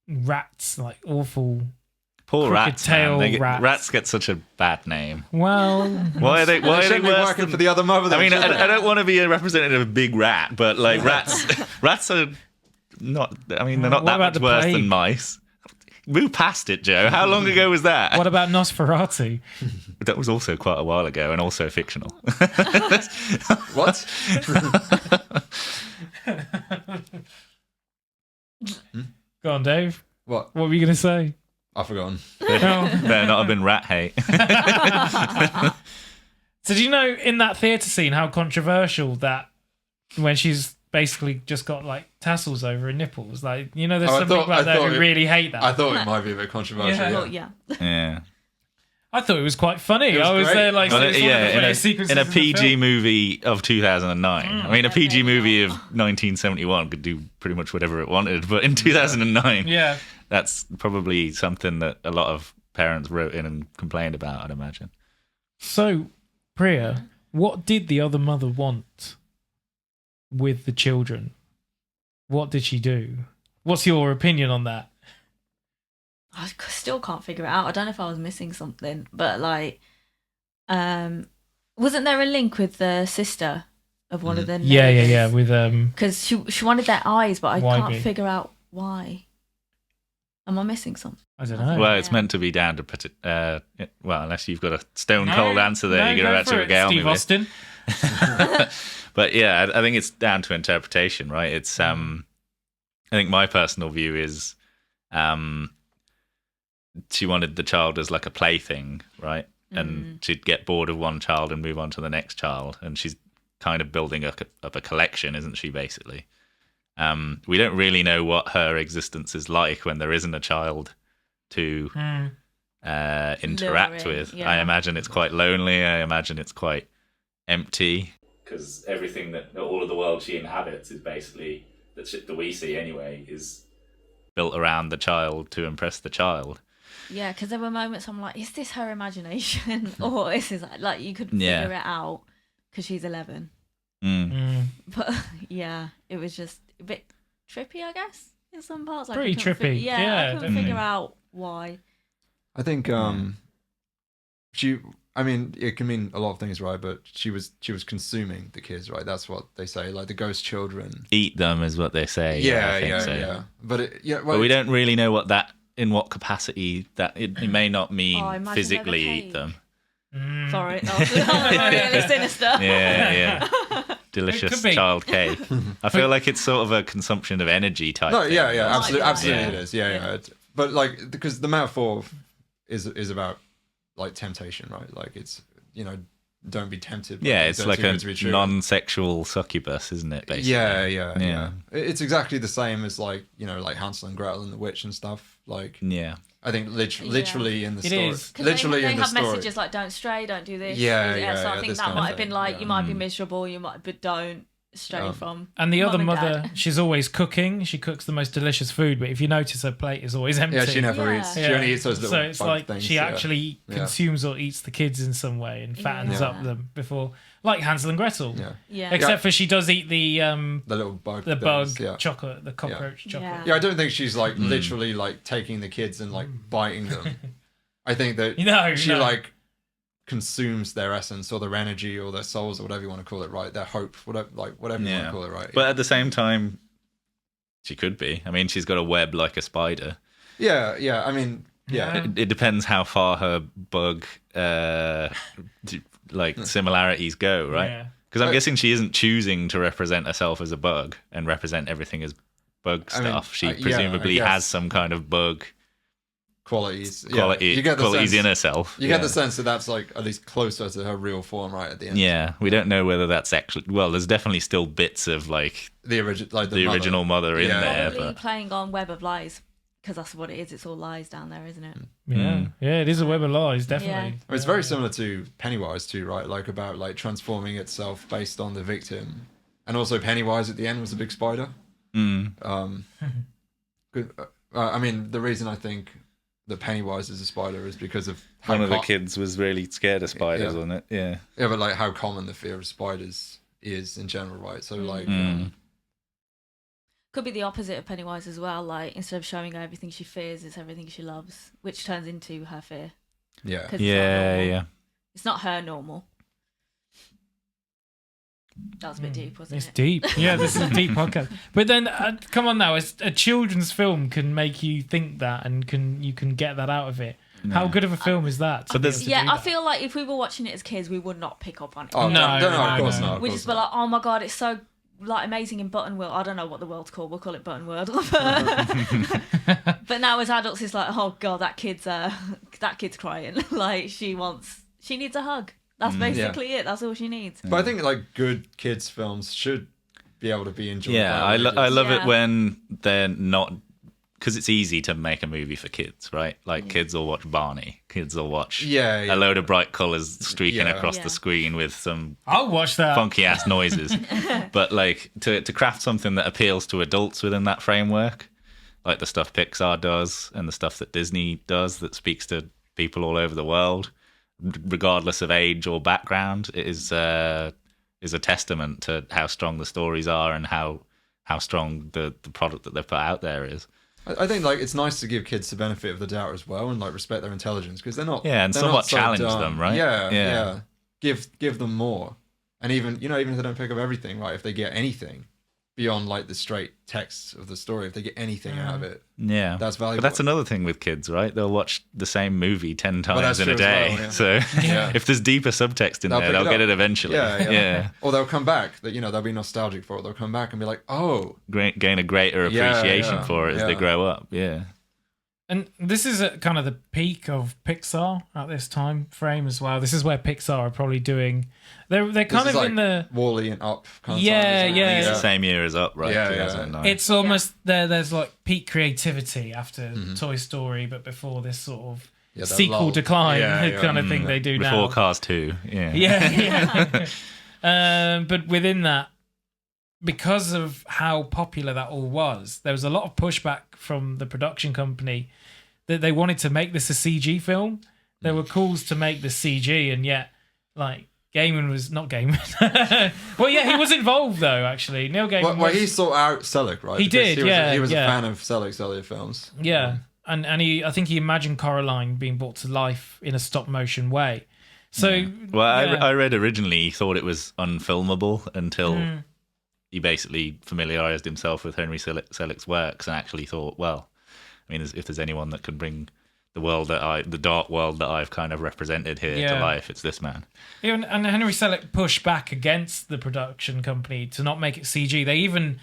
rats, like awful.
Poor rats,
tail
man.
rats.
Rats get such a bad name.
Well,
why are they worse
working for the other mother?
I mean, I don't want to be a representative of big rat, but like rats are not. I mean, they're not that much worse than mice. Move past it, Joe. How long ago was that?
What about Nosferatu?
That was also quite a while ago and also fictional.
What?
Go on, Dave.
What
were you going to say?
I've forgotten.
Better not have been rat hate.
So do you know in that theatre scene how controversial that when she's basically just got like tassels over her nipples, like there's some people out there who really hate that.
I thought it might be a bit controversial.
Yeah.
I thought it was quite funny.
It was
I was
great.
there like,
Well,
so it's one of the
yeah,
funniest sequences
in a
in the
PG
film.
movie of 2009. I mean, a PG
Okay,
movie
yeah.
of 1971 could do pretty much whatever it wanted, but in 2009,
Yeah.
that's probably something that a lot of parents wrote in and complained about, I'd imagine.
So, Priya, what did the other mother want with the children? What did she do? What's your opinion on that?
I still can't figure it out. I don't know if I was missing something, but like, wasn't there a link with the sister of one of the
Yeah. With
because she wanted their eyes, but I
Why
can't
be?
figure out why. Am I missing something?
I don't know.
Well, it's meant to be down to, well, unless you've got a stone cold answer there,
No,
you're
go
about
for
to
it,
regale me
Steve
with.
Austin.
But yeah, I think it's down to interpretation, right? It's I think my personal view is she wanted the child as like a plaything, right? And she'd get bored of one child and move on to the next child, and she's kind of building up a collection, isn't she, basically? We don't really know what her existence is like when there isn't a child to interact
Luring,
with.
yeah.
I imagine it's quite lonely. I imagine it's quite empty. Because everything that all of the world she inhabits is basically, that we see anyway, is built around the child to impress the child.
Yeah, because there were moments I'm like, is this her imagination or is this like you could figure it out because she's 11? But yeah, it was just a bit trippy, I guess, in some parts. Like,
Pretty trippy.
I couldn't
definitely.
figure out why.
I think I mean, it can mean a lot of things, right? But she was consuming the kids, right? That's what they say, like the ghost children.
Eat them is what they say. I think so.
Yeah. But well,
But we don't really know in what capacity that it may not mean
imagine
physically
they're
eat them.
Sorry, that was really sinister.
Yeah. Delicious
It could be.
child cake. I feel like it's sort of a consumption of energy type
No,
thing.
yeah, absolutely,
that.
absolutely,
Yeah.
it is. Yeah. But like, because the metaphor is about like temptation, right? Like it's, don't be tempted.
Yeah, it's like a
a
non-sexual succubus, isn't it? Basically.
Yeah. It's exactly the same as like Hansel and Gretel and the witch and stuff. Like,
Yeah.
I think literally in the
It
story,
is.
literally
they
in the
have
story.
messages like "Don't stray, don't do this."
Yeah,
So I think
this
that
kind
might
of
have been
thing,
like
yeah.
you might be miserable, but don't stray from.
And the other
Mum and
mother,
Dad.
she's always cooking. She cooks the most delicious food, but if you notice, her plate is always empty.
Yeah, she never
Yeah.
eats. She only eats those little
So it's
bug
like
things.
she
yeah.
actually consumes or eats the kids in some way and fattens
Yeah.
up them before, like Hansel and Gretel.
Yeah.
Yeah.
Except for she does eat the
little bug.
the
things,
bug
Yeah.
chocolate, the cockroach chocolate.
Yeah.
Yeah, I don't think she's like literally like taking the kids and like biting them. I think that she
No.
like consumes their essence or their energy or their souls or whatever you want to call it, right? Their hope, whatever you want to call it, right?
But at the same time, she could be. I mean, she's got a web like a spider.
Yeah. I mean, yeah.
It depends how far her bug similarities go, right?
Yeah.
Because I'm guessing she isn't choosing to represent herself as a bug and represent everything as bug
I mean,
stuff. She
yeah,
presumably
I guess.
has some kind of bug
Qualities.
qualities in herself.
You get the sense that that's like at least closer to her real form, right? At the end.
Yeah, we don't know whether that's actually. Well, there's definitely still bits of like
The
the original mother in there,
Probably
but
playing on Web of Lies because that's what it is. It's all lies down there, isn't it?
Yeah, it is a web of lies, definitely.
I mean, it's very similar to Pennywise too, right? Like about like transforming itself based on the victim, and also Pennywise at the end was a big spider. Good. I mean, the reason I think that Pennywise is a spider is because of how
one of the kids was really scared of spiders,
Yeah.
wasn't it? Yeah.
Yeah, but like how common the fear of spiders is in general, right? So like,
Could be the opposite of Pennywise as well. Like instead of showing her everything she fears, it's everything she loves, which turns into her fear.
yeah,
'Cause it's not normal.
Yeah.
It's not her normal. That was a bit deep, wasn't
It's
it?
deep. Yeah, this is a deep podcast. But then, come on now, a children's film can make you think that, and you can get that out of it. How good of a film is that?
But there's-
Yeah, I feel like if we were watching it as kids, we would not pick up on it.
Oh,
No,
of course
no.
not.
We'd just be like, oh my god, it's so like amazing in Button World. I don't know what the world's called. We'll call it Button World. But now as adults, it's like, oh god, that kid's crying. Like she needs a hug. That's basically it. That's all she needs.
But I think like good kids films should be able to be enjoyed.
Yeah,
by
I
all ages.
love it
Yeah.
when they're not because it's easy to make a movie for kids, right? Like kids will watch Barney, kids will watch
a
load of bright colors streaking across
Yeah.
the screen with some
I'll watch that.
funky ass noises. But like to craft something that appeals to adults within that framework, like the stuff Pixar does and the stuff that Disney does that speaks to people all over the world, regardless of age or background, it is a testament to how strong the stories are and how strong the product that they've put out there is.
I think like it's nice to give kids the benefit of the doubt as well, and like respect their intelligence, because they're not.
Yeah, and
they're
somewhat
not so
challenge
dumb.
them, right?
Yeah. Give them more, and even if they don't pick up everything, right? If they get anything beyond like the straight text of the story, if they get anything out of it,
Yeah,
that's valuable.
But that's another thing with kids, right? They'll watch the same movie 10
that's
times in
true
a
as
day.
well, yeah.
So
Yeah.
if there's deeper subtext in
They'll
there,
pick
they'll
it
get
up.
it eventually.
Yeah. Or they'll come back. That they'll be nostalgic for it. They'll come back and be like, oh,
Gain a greater appreciation for it as they
yeah.
grow up. Yeah.
And this is at kind of the peak of Pixar at this time frame as well. This is where Pixar are probably doing. They're kind of
like
in the.
Wall-E and Up kind of
Yeah,
time, isn't it?
yeah.
It's the same year as Up, right?
Yeah,
2009.
It's almost there's like peak creativity after Toy Story, but before this sort of
that
sequel
lull.
decline
Yeah.
kind of thing they do
Before
now.
Cars 2. Yeah.
Yeah. But within that, because of how popular that all was, there was a lot of pushback from the production company that they wanted to make this a CG film. There were calls to make the CG, and yet, like, Gaiman was not Gaiman. Well, yeah, he was involved though. Actually, Neil Gaiman.
Well,
was,
he sought out Selick, right?
He
Because
did, yeah,
He was
yeah.
a fan of Selick's earlier films.
Yeah, and I think he imagined Coraline being brought to life in a stop motion way. So,
Well,
yeah.
I read originally he thought it was unfilmable until he basically familiarized himself with Henry Selick's works and actually thought, well, I mean, if there's anyone that can bring the dark world that I've kind of represented here to life, it's this man.
And Henry Selick pushed back against the production company to not make it CG. They even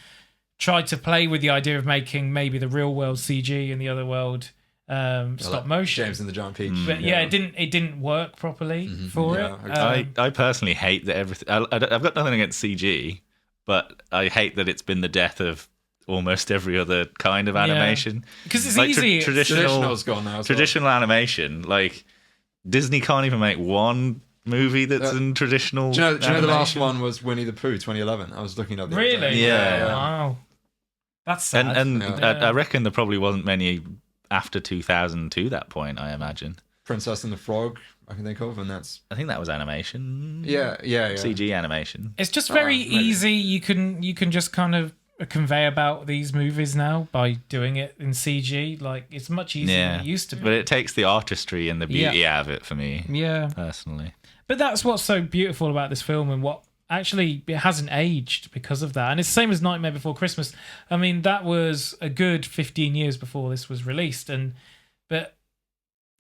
tried to play with the idea of making maybe the real world CG and the other world stop motion.
James and the Giant Peach.
But it didn't work properly for
Yeah,
it.
I personally hate that everything. I've got nothing against CG, but I hate that it's been the death of almost every other kind of animation.
Because it's
Like
easy.
Traditional's gone now. As
traditional animation, like Disney can't even make one movie that's in traditional.
Do you know the last
animation.
one was Winnie the Pooh 2011? I was looking up the other
Really?
day.
Yeah.
Wow. That's sad.
And
Yeah.
I reckon there probably wasn't many after 2000 to that point. I imagine.
Princess and the Frog, I can think of, and that's
I think that was animation.
yeah.
CG animation.
It's just very
maybe.
easy. You can just kind of convey about these movies now by doing it in CG. Like, it's much easier than it used to be.
But it takes the artistry and the beauty out of it for me.
Yeah.
Personally.
But that's what's so beautiful about this film, and what actually it hasn't aged because of that. And it's the same as Nightmare Before Christmas. I mean, that was a good 15 years before this was released, but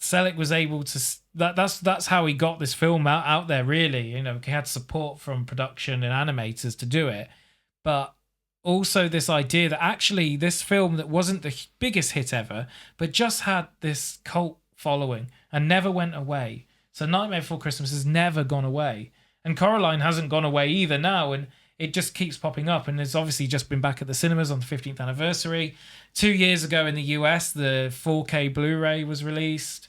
Selick was able to. That's how he got this film out there. Really, he had support from production and animators to do it, but also this idea that actually this film that wasn't the biggest hit ever, but just had this cult following and never went away. So Nightmare Before Christmas has never gone away. And Coraline hasn't gone away either now, and it just keeps popping up. And it's obviously just been back at the cinemas on the 15th anniversary. 2 years ago in the US, the 4K Blu-ray was released,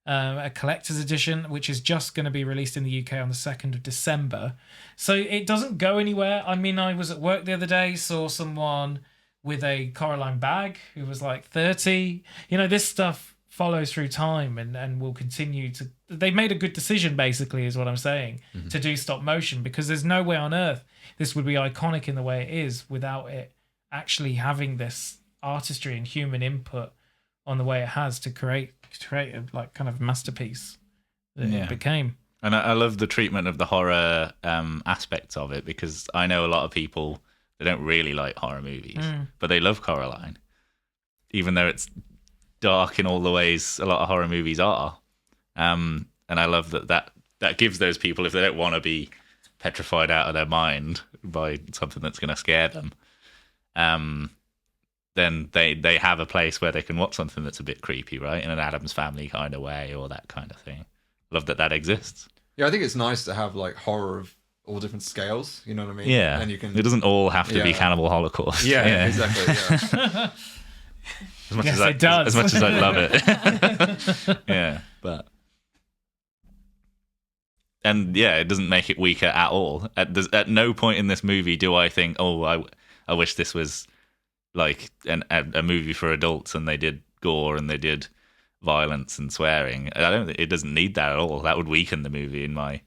a collector's edition, which is just going to be released in the UK on the 2nd of December. So it doesn't go anywhere. I mean, I was at work the other day, saw someone with a Coraline bag who was like 30. This stuff follows through time and will continue to. They made a good decision, basically, is what I'm saying, to do stop motion, because there's no way on earth this would be iconic in the way it is without it actually having this artistry and human input on the way it has to create a like kind of masterpiece that it became.
And I love the treatment of the horror aspects of it, because I know a lot of people that don't really like horror movies, but they love Coraline, even though it's dark in all the ways a lot of horror movies are. And I love that gives those people, if they don't want to be petrified out of their mind by something that's going to scare them, then they have a place where they can watch something that's a bit creepy, right? In an Addams Family kind of way, or that kind of thing. Love that exists.
Yeah, I think it's nice to have like horror of all different scales. You know what I mean?
Yeah,
and you can.
It doesn't all have to be
Yeah.
Cannibal Holocaust.
Yeah, exactly. Yeah.
As much
Yes,
as I,
it does.
As much as I love it. Yeah, but. And yeah, it doesn't make it weaker at all. At no point in this movie do I think, oh, I wish this was like a movie for adults and they did gore and they did violence and swearing. It doesn't need that at all. That would weaken the movie in my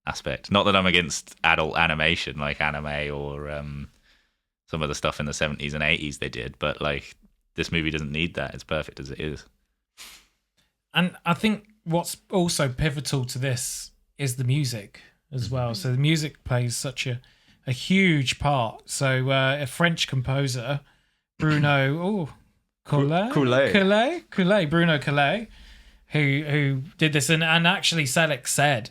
aspect. Not that I'm against adult animation like anime or some of the stuff in the 70s and 80s they did, but like this movie doesn't need that. It's perfect as it is.
And I think what's also pivotal to this is the music as well. So the music plays such a huge part. So a French composer, Bruno Bruno Coulet, who did this, and actually Selleck said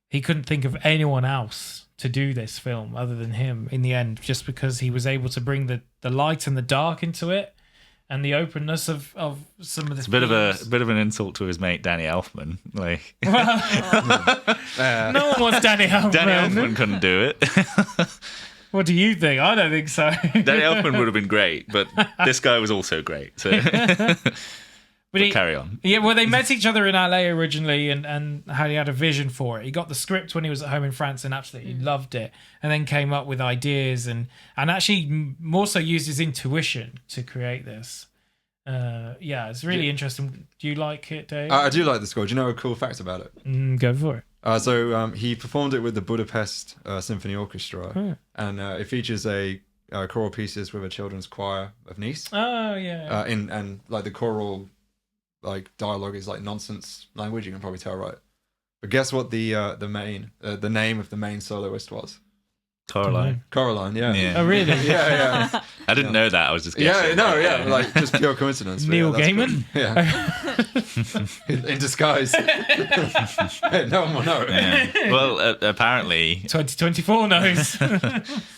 he couldn't think of anyone else to do this film other than him in the end, just because he was able to bring the light and the dark into it, and the openness of some of the. It's
a bit of an insult to his mate Danny Elfman. Like,
no one wants Danny Elfman.
Danny Elfman couldn't do it.
What do you think? I don't think so.
Danny Elfman would have been great, but this guy was also great. So. But carry on.
Yeah, well, they met each other in LA originally and he had a vision for it. He got the script when he was at home in France and absolutely loved it, and then came up with ideas and actually more so used his intuition to create this. Yeah, it's really interesting. Do you like it, Dave?
I do like the score. Do you know a cool fact about it?
Go for it.
So he performed it with the Budapest Symphony Orchestra, and it features a choral pieces with a children's choir of Nice.
Oh yeah.
And like the choral like dialogue is like nonsense language. You can probably tell, right? But guess what the name of the main soloist was?
Coraline.
Coraline, yeah.
Oh really?
yeah.
I didn't know that. I was just guessing.
Like just pure coincidence.
Neil Gaiman.
Cool. Yeah. In disguise. No one will know.
Yeah. Well, apparently
2024 knows.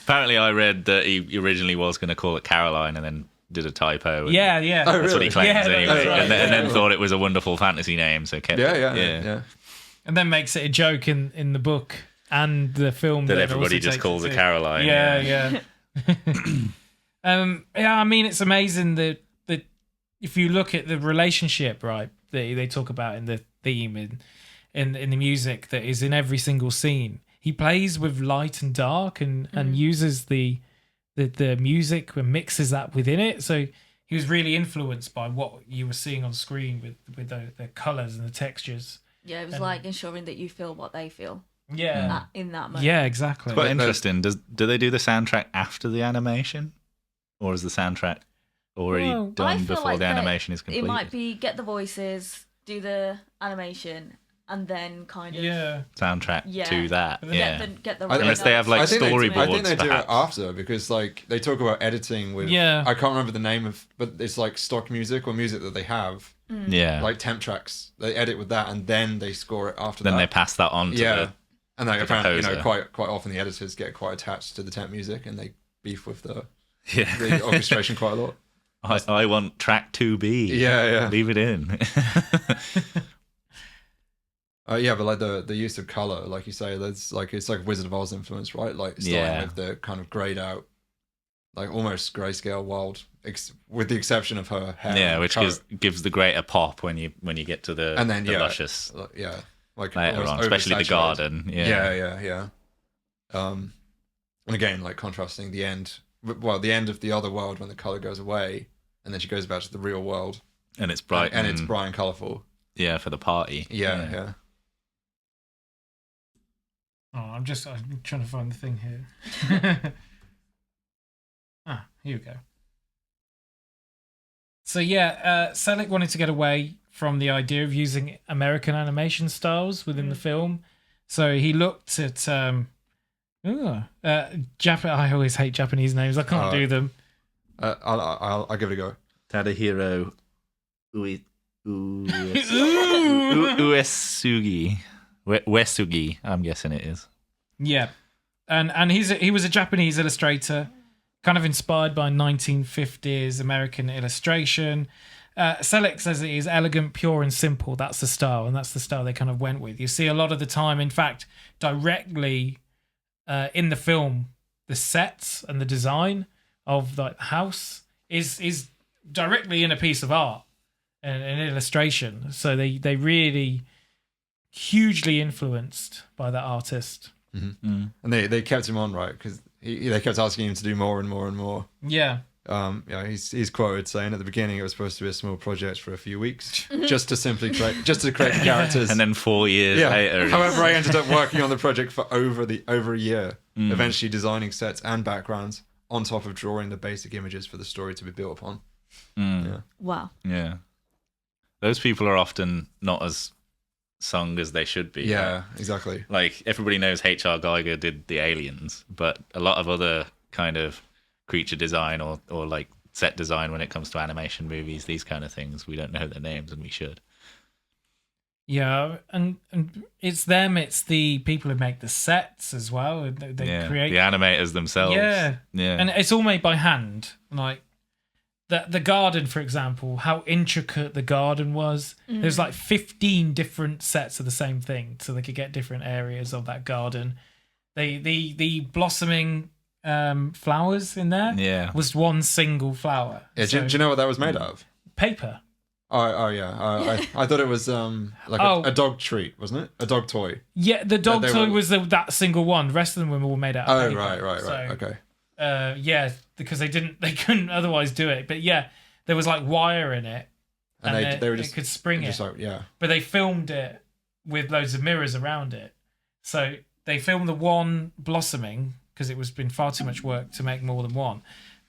Apparently, I read that he originally was going to call it Caroline and then did a typo. And
yeah.
Oh, really?
That's what he claims anyway.
Right.
And then thought it was a wonderful fantasy name, so kept it.
Yeah.
And then makes it a joke in the book and the film
that everybody just calls it Caroline.
Yeah. I mean, it's amazing that if you look at the relationship, right, that they talk about in the theme in the music that is in every single scene. He plays with light and dark and uses the music and mixes that within it. So he was really influenced by what you were seeing on screen with the colours and the textures.
Yeah, it was like ensuring that you feel what they feel.
Yeah.
In that moment.
Yeah, exactly.
It's quite interesting. Do they do the soundtrack after the animation? Or is the soundtrack already done before the animation is completed?
It might be get the voices, do the animation, and then kind of
soundtrack to that.
Get the
unless they have like storyboards.
I think they do it after because like they talk about editing with I can't remember the name of, but it's like stock music or music that they have.
Yeah,
like temp tracks. They edit with that and then they score it after.
Then they pass that on to the
and like apparently
composer.
quite often the editors get quite attached to the temp music and they beef with the orchestration quite a lot.
I want track 2B.
Yeah.
Leave it in.
But like the use of color, like you say, it's like Wizard of Oz influence, right? Like starting with the kind of grayed out, like almost grayscale wild, with the exception of her hair.
Yeah, which gives the greater pop when you get to the
and then
luscious.
Like
later on, especially the garden.
Yeah. And again, like contrasting the end. Well, the end of the other world when the color goes away, and then she goes back to the real world,
and it's bright
and it's bright and colorful.
Yeah, for the party.
Yeah.
Oh, I'm trying to find the thing here. Here we go. So Selleck wanted to get away from the idea of using American animation styles within the film. So he looked at I always hate Japanese names. I can't do them.
I'll give it a go.
Tadahiro Uesugi, I'm guessing it is.
Yeah, and he was a Japanese illustrator, kind of inspired by 1950s American illustration. Selleck says it is elegant, pure, and simple. That's the style, and that's the style they kind of went with. You see a lot of the time, in fact, directly in the film, the sets and the design of the house is directly in a piece of art and an illustration. So they really hugely influenced by that artist.
And they kept him on, right? Because they kept asking him to do more and more and more.
Yeah.
He's quoted saying at the beginning it was supposed to be a small project for a few weeks, just to create the characters,
and then 4 years later.
However, I ended up working on the project for over a year, eventually designing sets and backgrounds on top of drawing the basic images for the story to be built upon. Yeah.
Wow.
Yeah, those people are often not as sung as they should be.
Yeah, exactly.
Like everybody knows H.R. Geiger did the aliens, but a lot of other kind of creature design or like set design when it comes to animation movies, these kind of things, we don't know their names and we should.
Yeah, and it's them, it's the people who make the sets as well. They create
the animators themselves.
Yeah.
And
it's all made by hand. Like the garden, for example, how intricate the garden was. There's like 15 different sets of the same thing, so they could get different areas of that garden. The blossoming flowers in there was one single flower.
Yeah, do you know what that was made of?
Paper.
Oh yeah. I thought it was a dog treat, wasn't it? A dog toy.
Yeah, the dog toy was that single one. The rest of them were all made out of paper.
Right. Okay.
Yeah, because they couldn't otherwise do it. But yeah, there was like wire in it, and they could spring it. But they filmed it with loads of mirrors around it. So they filmed the one blossoming because it was been far too much work to make more than one.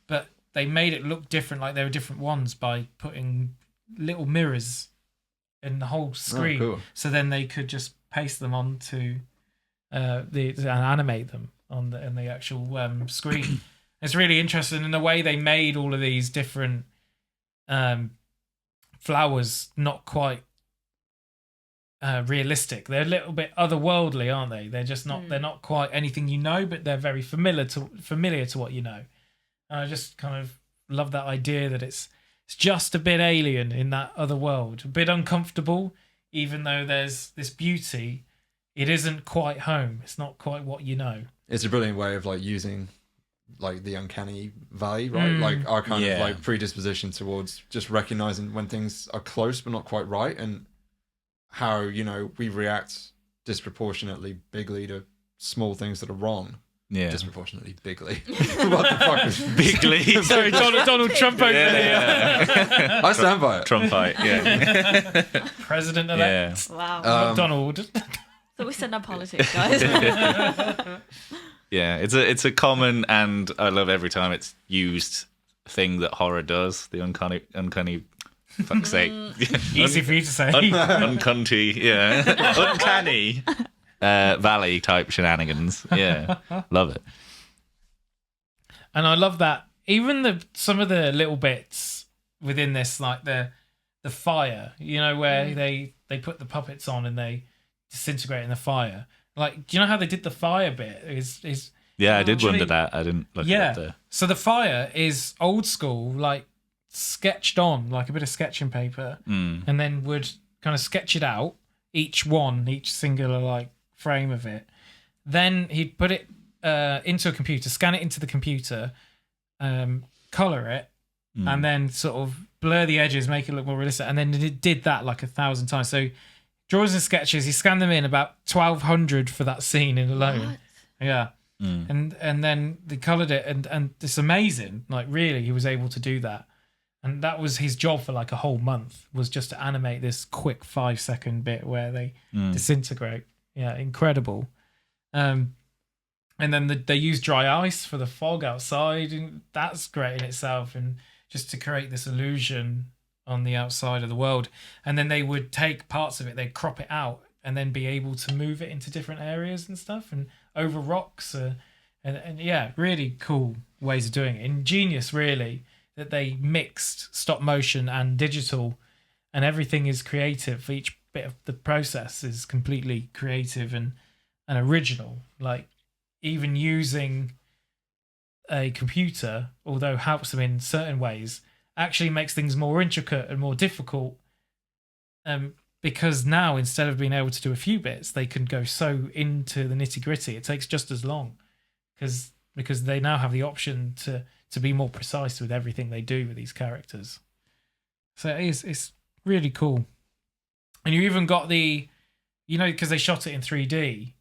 But they made it look different, like they were different ones, by putting little mirrors in the whole screen.
Oh, cool.
So then they could just paste them onto and animate them on the actual screen. It's really interesting in the way they made all of these different flowers not quite realistic. They're a little bit otherworldly, aren't they? They're just not. They're not quite anything you know, but they're very familiar to what you know. And I just kind of love that idea that it's just a bit alien in that other world, a bit uncomfortable, even though there's this beauty. It isn't quite home. It's not quite what you know.
It's a brilliant way of like using like the uncanny valley, right? Like our kind of like predisposition towards just recognizing when things are close but not quite right, and how, you know, we react disproportionately bigly to small things that are wrong. Yeah. Disproportionately bigly. What the fuck is
bigly?
Sorry, Donald Trump over here.
I stand by it.
Trumpite, yeah.
President-elect.
Yeah. Wow.
Not Donald.
So we said no politics, guys.
Yeah, it's a common, and I love every time it's used, thing that horror does. The uncanny fuck's sake.
Easy for you to say.
Uncanny, yeah. Uncanny valley type shenanigans. Yeah, love it.
And I love that even some of the little bits within this, like the fire, you know, where they put the puppets on and they disintegrate in the fire. Like, do you know how they did the fire bit?
Yeah, I did wonder that. I didn't look at it there. So
the fire is old school, like sketched on, like a bit of sketching paper, and then would kind of sketch it out, each singular like frame of it. Then he'd put it into a computer, scan it into the computer, color it, and then sort of blur the edges, make it look more realistic. And then it did that like 1,000 times. So drawings and sketches, he scanned them in about 1,200 for that scene in alone.
What?
Yeah. And then they coloured it, and it's amazing. Like, really, he was able to do that. And that was his job for like a whole month, was just to animate this quick 5-second bit where they disintegrate. Yeah, incredible. And then they use dry ice for the fog outside, and that's great in itself. And just to create this illusion on the outside of the world. And then they would take parts of it, they'd crop it out, and then be able to move it into different areas and stuff, and over rocks. And yeah, really cool ways of doing it. Ingenious, really, that they mixed stop motion and digital, and everything is creative. Each bit of the process is completely creative and original. Like, even using a computer, although helps them in certain ways, actually makes things more intricate and more difficult, because now, instead of being able to do a few bits, they can go so into the nitty-gritty. It takes just as long because they now have the option to be more precise with everything they do with these characters. So it's really cool. And you even got because they shot it in 3D,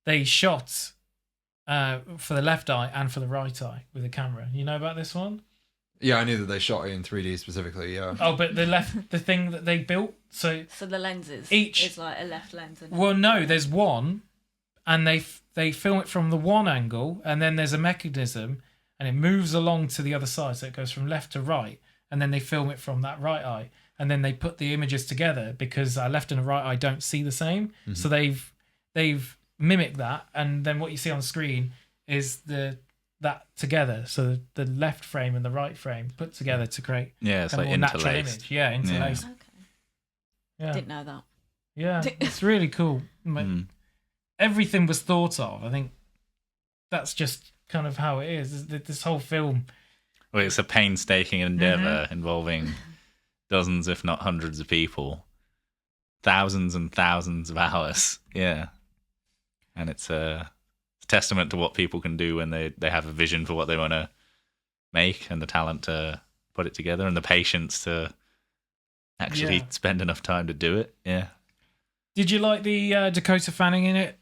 they shot for the left eye and for the right eye with a camera. You know about this one?
Yeah, I knew that they shot it in 3D specifically, yeah.
Oh, but the thing that they built, so
the lenses
each
is like a left lens.
Well, no, there's one, and they film it from the one angle, and then there's a mechanism, and it moves along to the other side, so it goes from left to right, and then they film it from that right eye, and then they put the images together because our left and right eye don't see the same,
Mm-hmm.
so they've mimicked that, and then what you see on screen is that together, so the left frame and the right frame put together to create
it's
a
like
more natural
interlaced.
image. Yeah, interlaced.
Okay.
Yeah,
Didn't know that.
yeah, it's really cool. Everything was thought of. I think that's just kind of how it is. This whole film.
Well, it's a painstaking endeavor involving dozens, if not hundreds of people, thousands and thousands of hours. Yeah. And it's a testament to what people can do when they have a vision for what they want to make, and the talent to put it together, and the patience to actually spend enough time to do it. Yeah.
Did you like the Dakota Fanning in it,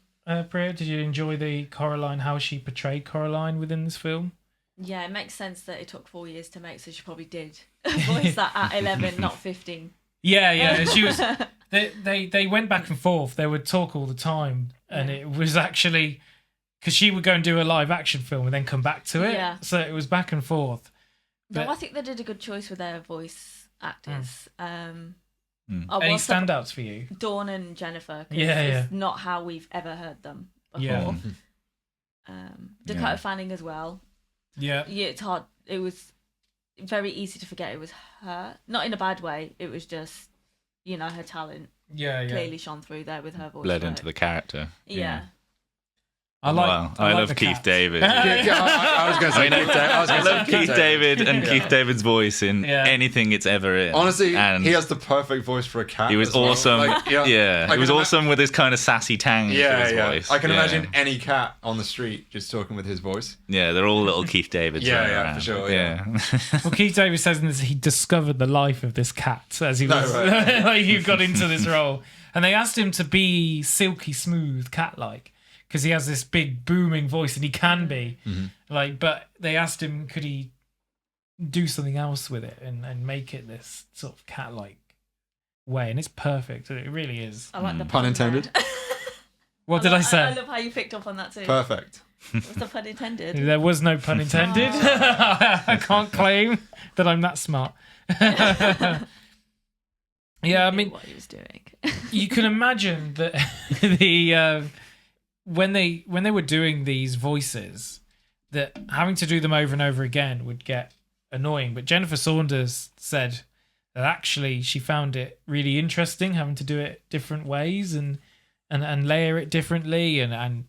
Priya? Did you enjoy the Coraline, how she portrayed Coraline within this film?
Yeah, it makes sense that it took 4 years to make, so she probably did voice that at 11, not 15.
Yeah. She was. They went back and forth. They would talk all the time, and it was actually because she would go and do a live action film and then come back to it.
Yeah.
So it was back and forth.
No, I think they did a good choice with their voice actors.
Any
I was
standouts for you?
Dawn and Jennifer. It's not how we've ever heard them before.
Yeah.
Dakota Fanning as well.
Yeah.
Yeah, it's hard. It was very easy to forget it was her. Not in a bad way. It was just, her talent clearly shone through there with her voice.
Bled into the character.
Yeah.
I
love Keith David.
I was going to say Keith David.
I love Keith David and Keith David's voice in anything it's ever in.
Honestly,
and
he has the perfect voice for a cat.
He was awesome. He was awesome with his kind of sassy tang to his voice.
I can imagine any cat on the street just talking with his voice.
Yeah, they're all little Keith Davids.
Yeah, for sure. Yeah.
Well, Keith David says in this, he discovered the life of this cat as he was like he got into this role, and they asked him to be silky smooth, cat-like. Because he has this big booming voice, and he can be but they asked him, could he do something else with it and make it this sort of cat-like way, and it's perfect. It really is.
I like the
pun intended.
What did I say?
I love how you picked up on that too.
Perfect.
Was the pun intended?
There was no pun intended. I can't claim that I'm that smart. Yeah, I mean,
what he was doing.
You can imagine that the. When they were doing these voices, that having to do them over and over again would get annoying. But Jennifer Saunders said that actually she found it really interesting having to do it different ways and layer it differently and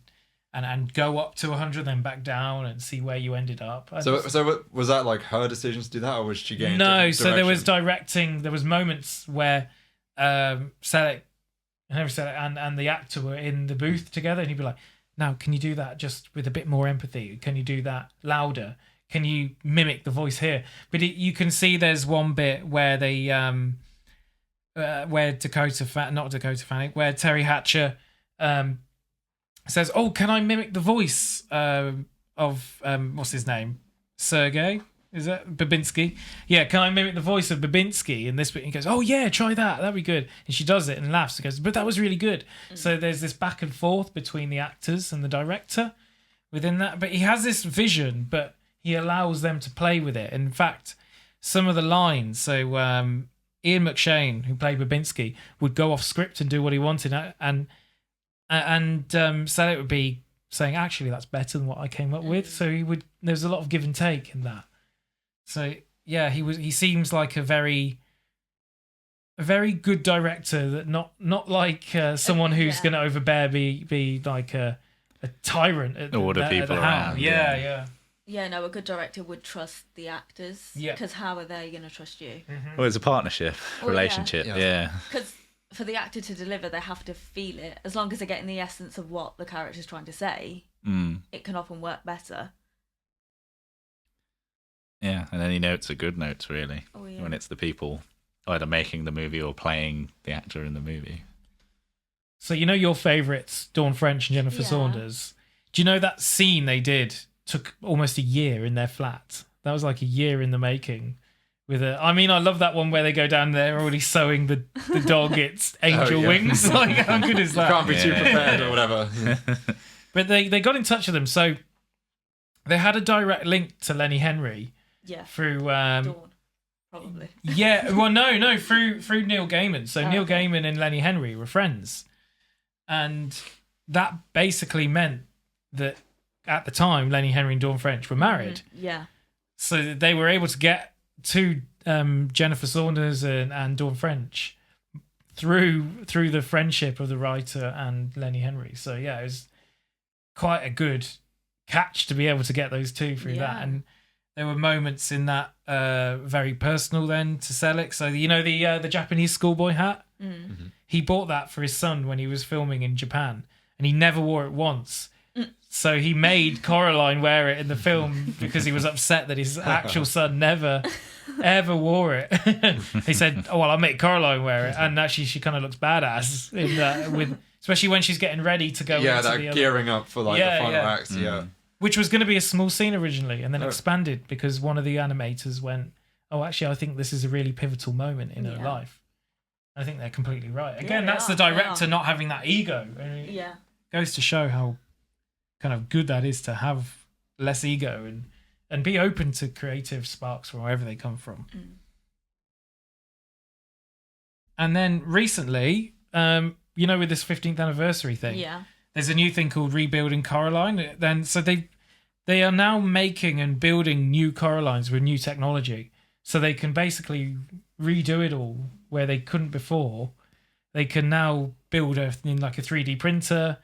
go up to 100 then back down and see where you ended up.
So was that like her decision to do that, or was she getting
no? So there was directing. There was moments where Selleck and the actor were in the booth together, and he'd be like, now can you do that just with a bit more empathy? Can you do that louder? Can you mimic the voice here? But you can see there's one bit where they where where Terry Hatcher says, oh, can I mimic the voice of what's his name, Sergei? Is that Babinski? Yeah, can I mimic the voice of Babinski in this bit? He goes, oh yeah, try that. That'd be good. And she does it and laughs and goes, but that was really good. So there's this back and forth between the actors and the director within that. But he has this vision, but he allows them to play with it. In fact, some of the lines, so Ian McShane, who played Babinski, would go off script and do what he wanted, and Selleck would be saying, actually, that's better than what I came up with. So there's a lot of give and take in that. So yeah, he seems like a very good director, that not like someone who's going to overbear, be like a tyrant at
order people around.
Yeah.
Yeah, no, a good director would trust the actors.
Yeah.
Because how are they going to trust you?
Mm-hmm.
Well, it's a partnership, relationship. Yeah.
Because for the actor to deliver, they have to feel it. As long as they're getting the essence of what the character's trying to say, it can often work better.
Yeah, and any notes are good notes, really.
Oh, yeah.
When it's the people either making the movie or playing the actor in the movie.
So you know your favourites, Dawn French and Jennifer Saunders. Do you know that scene they did took almost a year in their flat? That was like a year in the making. I love that one where they go down there already sewing the dog its angel wings. Like, how good is that?
Can't be too prepared or whatever.
But they got in touch with them, so they had a direct link to Lenny Henry.
Yeah.
Through
Dawn, probably.
Yeah, well, no, through Neil Gaiman. So Neil Gaiman and Lenny Henry were friends, and that basically meant that at the time Lenny Henry and Dawn French were married.
Yeah.
So they were able to get to Jennifer Saunders and Dawn French through the friendship of the writer and Lenny Henry. So yeah, it was quite a good catch to be able to get those two through that. And there were moments in that very personal then to sell it. So you know the Japanese schoolboy hat? Mm-hmm. He bought that for his son when he was filming in Japan, and he never wore it once. So he made Coraline wear it in the film because he was upset that his actual son never ever wore it. He said, "Oh well, I'll make Coraline wear it," and actually she kind of looks badass in that, with especially when she's getting ready to go.
Yeah, that gearing up for like the final act. Yeah,
which was going to be a small scene originally, and then expanded because one of the animators went, "Oh, actually, I think this is a really pivotal moment in her life." I think they're completely right. Again, that's the director not having that ego. Goes to show how kind of good that is to have less ego and be open to creative sparks from wherever they come from. And then recently, you know, with this 15th anniversary thing, there's a new thing called Rebuilding Coraline. So they are now making and building new Coralines with new technology, so they can basically redo it all where they couldn't before. They can now build in like a 3D printer.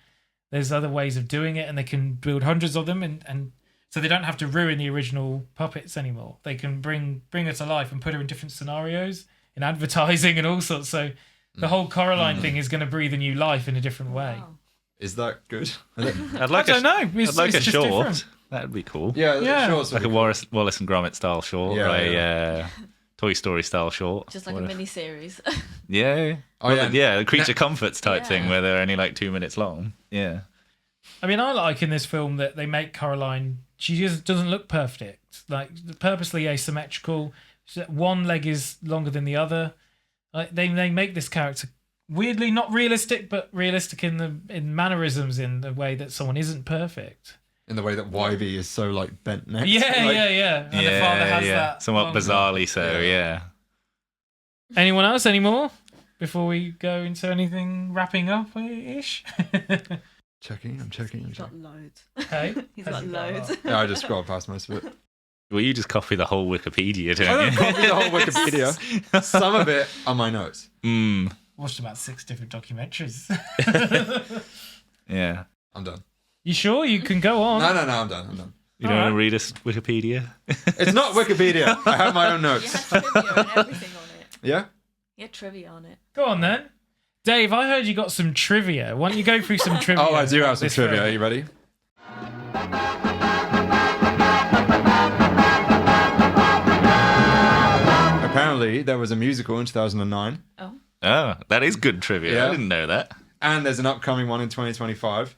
There's other ways of doing it, and they can build hundreds of them, and so they don't have to ruin the original puppets anymore. They can bring her to life and put her in different scenarios, in advertising and all sorts. So the whole Coraline thing is going to breathe a new life in a different way.
Wow.
Is that good?
I don't
know.
I'd like a
just
short.
different.
That'd be cool.
Yeah. Shorts
like a Wallace and Gromit style short, or a Toy Story style short.
Just like a mini series.
Yeah. The creature comforts type thing where they're only like 2 minutes long. Yeah.
I mean, I like in this film that they make Coraline, she just doesn't look perfect. Like, purposely asymmetrical. One leg is longer than the other. Like, they make this character weirdly not realistic, but realistic in mannerisms, in the way that someone isn't perfect.
In the way that Wybie is so like bent neck.
Yeah. And the father has that.
Somewhat bizarrely so, yeah.
Anyone else? Any more? Before we go into anything wrapping up-ish?
I'm checking.
He's got loads.
Hey?
He's got loads.
Yeah, I just scrolled past most of it.
Well, you just copy the whole Wikipedia, don't
I
you?
don't copy the whole Wikipedia. Some of it are my notes.
Watched about 6 different documentaries.
Yeah.
I'm done.
You sure? You can go on.
No, I'm done.
You don't want to read us Wikipedia?
It's not Wikipedia. I have my own
You
notes.
had trivia and everything on it.
Yeah?
You had trivia on it.
Go on then. Dave, I heard you got some trivia. Why don't you go through some trivia?
Oh, I do have some trivia. Are you ready? Apparently, there was a musical in 2009.
Oh, that is good trivia.
Yeah.
I didn't know that.
And there's an upcoming one in 2025.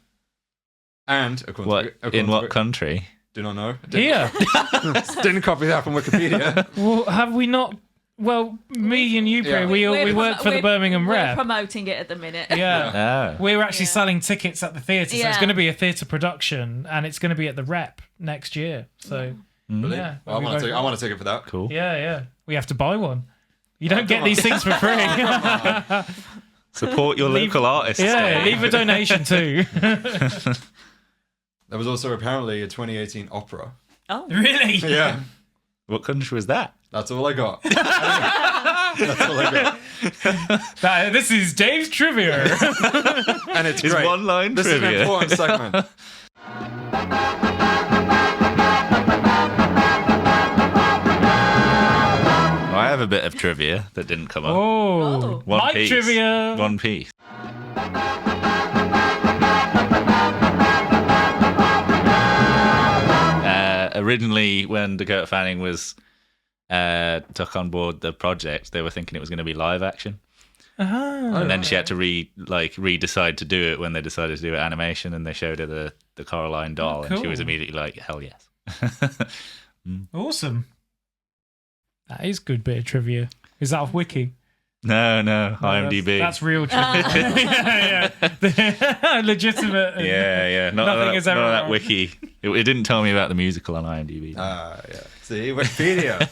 And
In what country?
Do not know.
Here.
Didn't copy that from Wikipedia.
Well, have we not? Well, me and you, Priya, we work for the Birmingham
We're
Rep.
promoting it at the minute.
Yeah.
Oh.
We're actually selling tickets at the theatre, so it's
Yeah.
going to be a theatre production, and it's going to be at the Rep next year. So,
Really? Well, I want a ticket for that.
Cool.
yeah. We have to buy one. You don't get these things for free.
Support your local artists.
Yeah, leave a donation too.
There was also apparently a 2018 opera.
Oh.
Really?
Yeah.
What country was that?
That's all I got. That's all I got.
This is Dave's trivia.
And it's
It's
great.
one-line
This is an
trivia.
important segment.
I have a bit of trivia that didn't come up.
Oh,
One
Mike
Piece.
trivia.
One Piece. Originally, when Dakota Fanning was took on board the project, they were thinking it was going to be live action.
Uh-huh.
And then she had to re-decide to do it when they decided to do it animation, and they showed her the Coraline doll, and she was immediately like, hell yes.
Awesome. That is good bit of trivia. Is that off Wiki?
No, IMDb.
That's real trivia. yeah. Legitimate.
Yeah. Not that Wiki. It didn't tell me about the musical on IMDb.
Yeah. See, Wikipedia.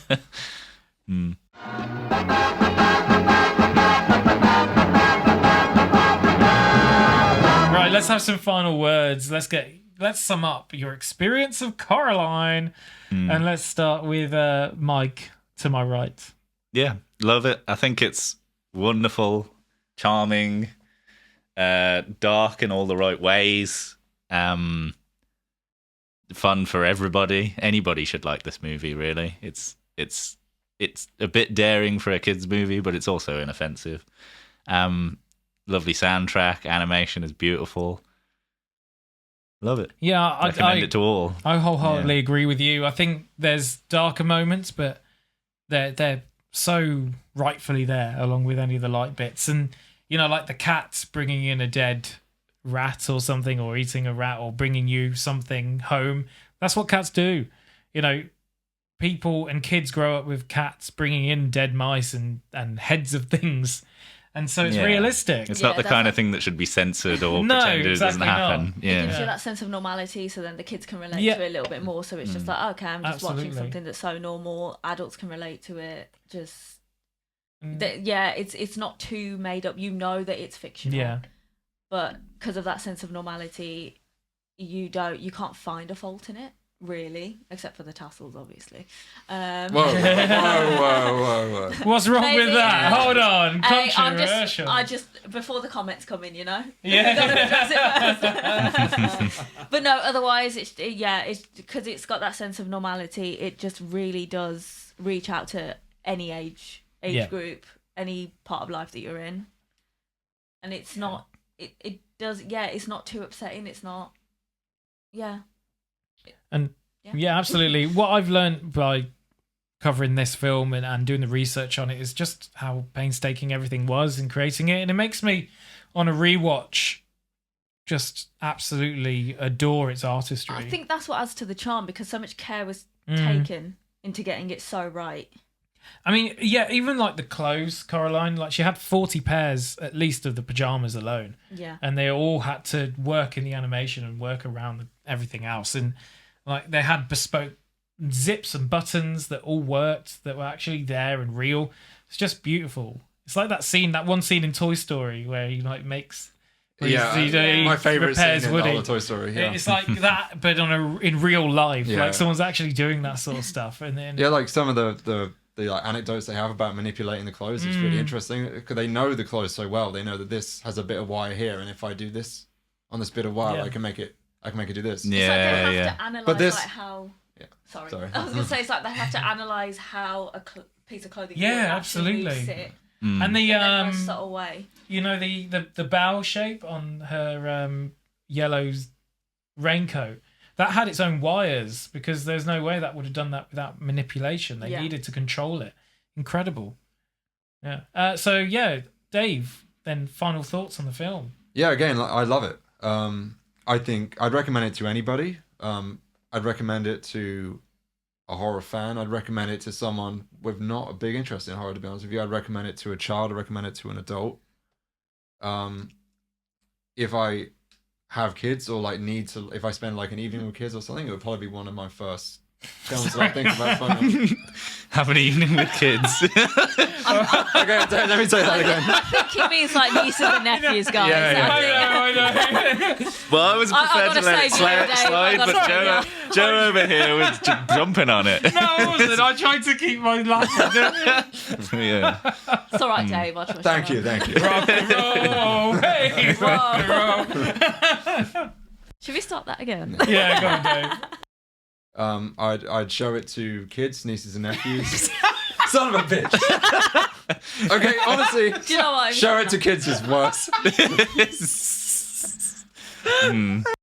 Right, let's have some final words. Let's sum up your experience of Coraline, and let's start with Mike to my right.
Yeah, love it. I think it's wonderful, charming, dark in all the right ways. Fun for everybody. Anybody should like this movie. Really, it's a bit daring for a kids' movie, but it's also inoffensive. Lovely soundtrack, animation is beautiful. Love it.
Yeah, I
recommend it to all.
I wholeheartedly agree with you. I think there's darker moments, but they're so rightfully there, along with any of the light bits. And like the cats bringing in a dead rat or something, or eating a rat, or bringing you something home. That's what cats do. People and kids grow up with cats bringing in dead mice and heads of things. And so it's realistic.
It's not the kind of thing that should be censored or pretended it doesn't happen.
Not.
Yeah.
It gives you that sense of normality, so then the kids can relate to it a little bit more. So it's just like, okay, I'm just watching something that's so normal. Adults can relate to it. Just, it's not too made up. You know that it's fictional.
Yeah.
But because of that sense of normality, you can't find a fault in it. Really, except for the tassels, obviously.
Whoa.
What's wrong with that? Hold on,
Hey,
controversial.
I just before the comments come in,
Yeah.
But no, otherwise, it's because it's got that sense of normality. It just really does reach out to any age group, any part of life that you're in, and it's not. It does. Yeah, it's not too upsetting. It's not. Yeah.
And absolutely. What I've learned by covering this film and doing the research on it is just how painstaking everything was in creating it. And it makes me, on a rewatch, just absolutely adore its artistry.
I think that's what adds to the charm, because so much care was taken into getting it so right.
I mean, even like the clothes, Coraline, like she had 40 pairs at least of the pajamas alone.
Yeah.
And they all had to work in the animation and work around everything else. And like they had bespoke zips and buttons that all worked, that were actually there and real. It's just beautiful. It's like that one scene in Toy Story where he like makes...
my favorite scene in all of Toy Story. Yeah.
It's like that, but in real life. Like someone's actually doing that sort of stuff. And then
like some of the like anecdotes they have about manipulating the clothes is really interesting, because they know the clothes so well. They know that this has a bit of wire here, and if I do this on this bit of wire, I can make it do this.
It's like they have to analyze how.
Yeah.
Sorry. I was going to say it's like they have to analyze how a piece of clothing.
Absolutely.
Sit
and the
in a subtle way.
The bow shape on her yellow raincoat. That had its own wires, because there's no way that would have done that without manipulation. They needed to control it. Incredible. Yeah. So, Dave, then final thoughts on the film.
Yeah, again, I love it. I think I'd recommend it to anybody. I'd recommend it to a horror fan. I'd recommend it to someone with not a big interest in horror, to be honest with you. I'd recommend it to a child. I'd recommend it to an adult. If I have kids, or like if I spend like an evening with kids or something, it would probably be one of my first films that I think about fun.
Have an evening with kids.
Okay, let me say that again.
I think he means like nieces and nephews, guys.
I know.
Well, I was prepared to let it slide, but Joe over here was jumping on it.
No, I wasn't. I tried to keep my laugh.
Yeah.
It's all right, Dave.
Thank you.
Rock and roll. Hey, rock and roll.
Should we start that again?
Yeah, go on, Dave.
I'd show it to kids, nieces and nephews. Son of a bitch. Okay, honestly,
do you know what?
Show it to kids is worse.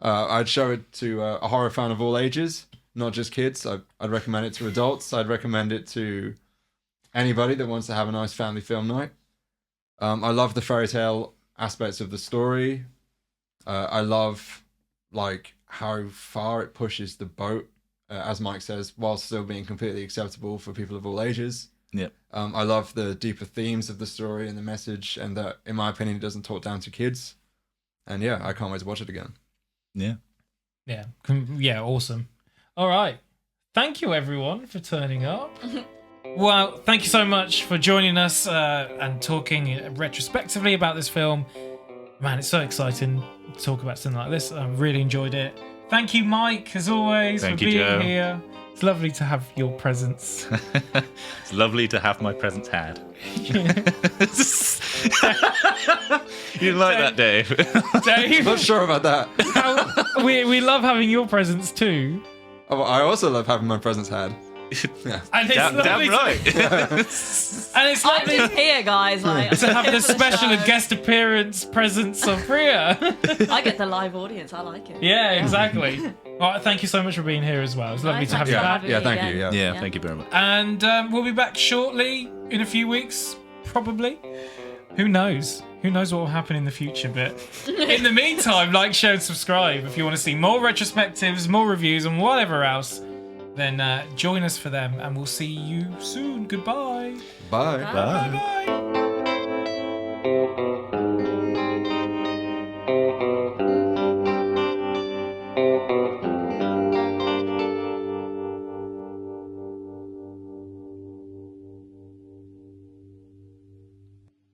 I'd show it to a horror fan of all ages, not just kids. I'd recommend it to adults. I'd recommend it to anybody that wants to have a nice family film night. I love the fairy tale aspects of the story. I love like how far it pushes the boat, as Mike says, while still being completely acceptable for people of all ages.
Yeah.
I love the deeper themes of the story and the message, and that, in my opinion, it doesn't talk down to kids. And yeah, I can't wait to watch it again.
Yeah.
Yeah, awesome. All right. Thank you, everyone, for turning up. Well, thank you so much for joining us and talking retrospectively about this film. Man, it's so exciting to talk about something like this. I really enjoyed it. Thank you, Mike, as always, for being
Joe.
here. It's lovely to have your presence.
It's lovely to have my presence had. You didn't like that, Dave?
Dave,
Not sure about that.
we love having your presence too.
Oh, I also love having my presents had. Yeah.
And it's
Damn
lovely
right.
and it's
I'm
lovely
just here, guys. Like,
to have the
here for
special
show.
guest appearance presence of Priya.
I get the live audience. I like it.
Yeah, exactly. All right, thank you so much for being here as well. It's lovely to have you back.
Yeah, thank you.
Yeah, thank you very much.
And we'll be back shortly in a few weeks, probably. Who knows? Who knows what will happen in the future? But in the meantime, like, share, and subscribe if you want to see more retrospectives, more reviews, and whatever else. Then join us for them, and we'll see you soon. Goodbye.
Bye.
Bye.
Bye.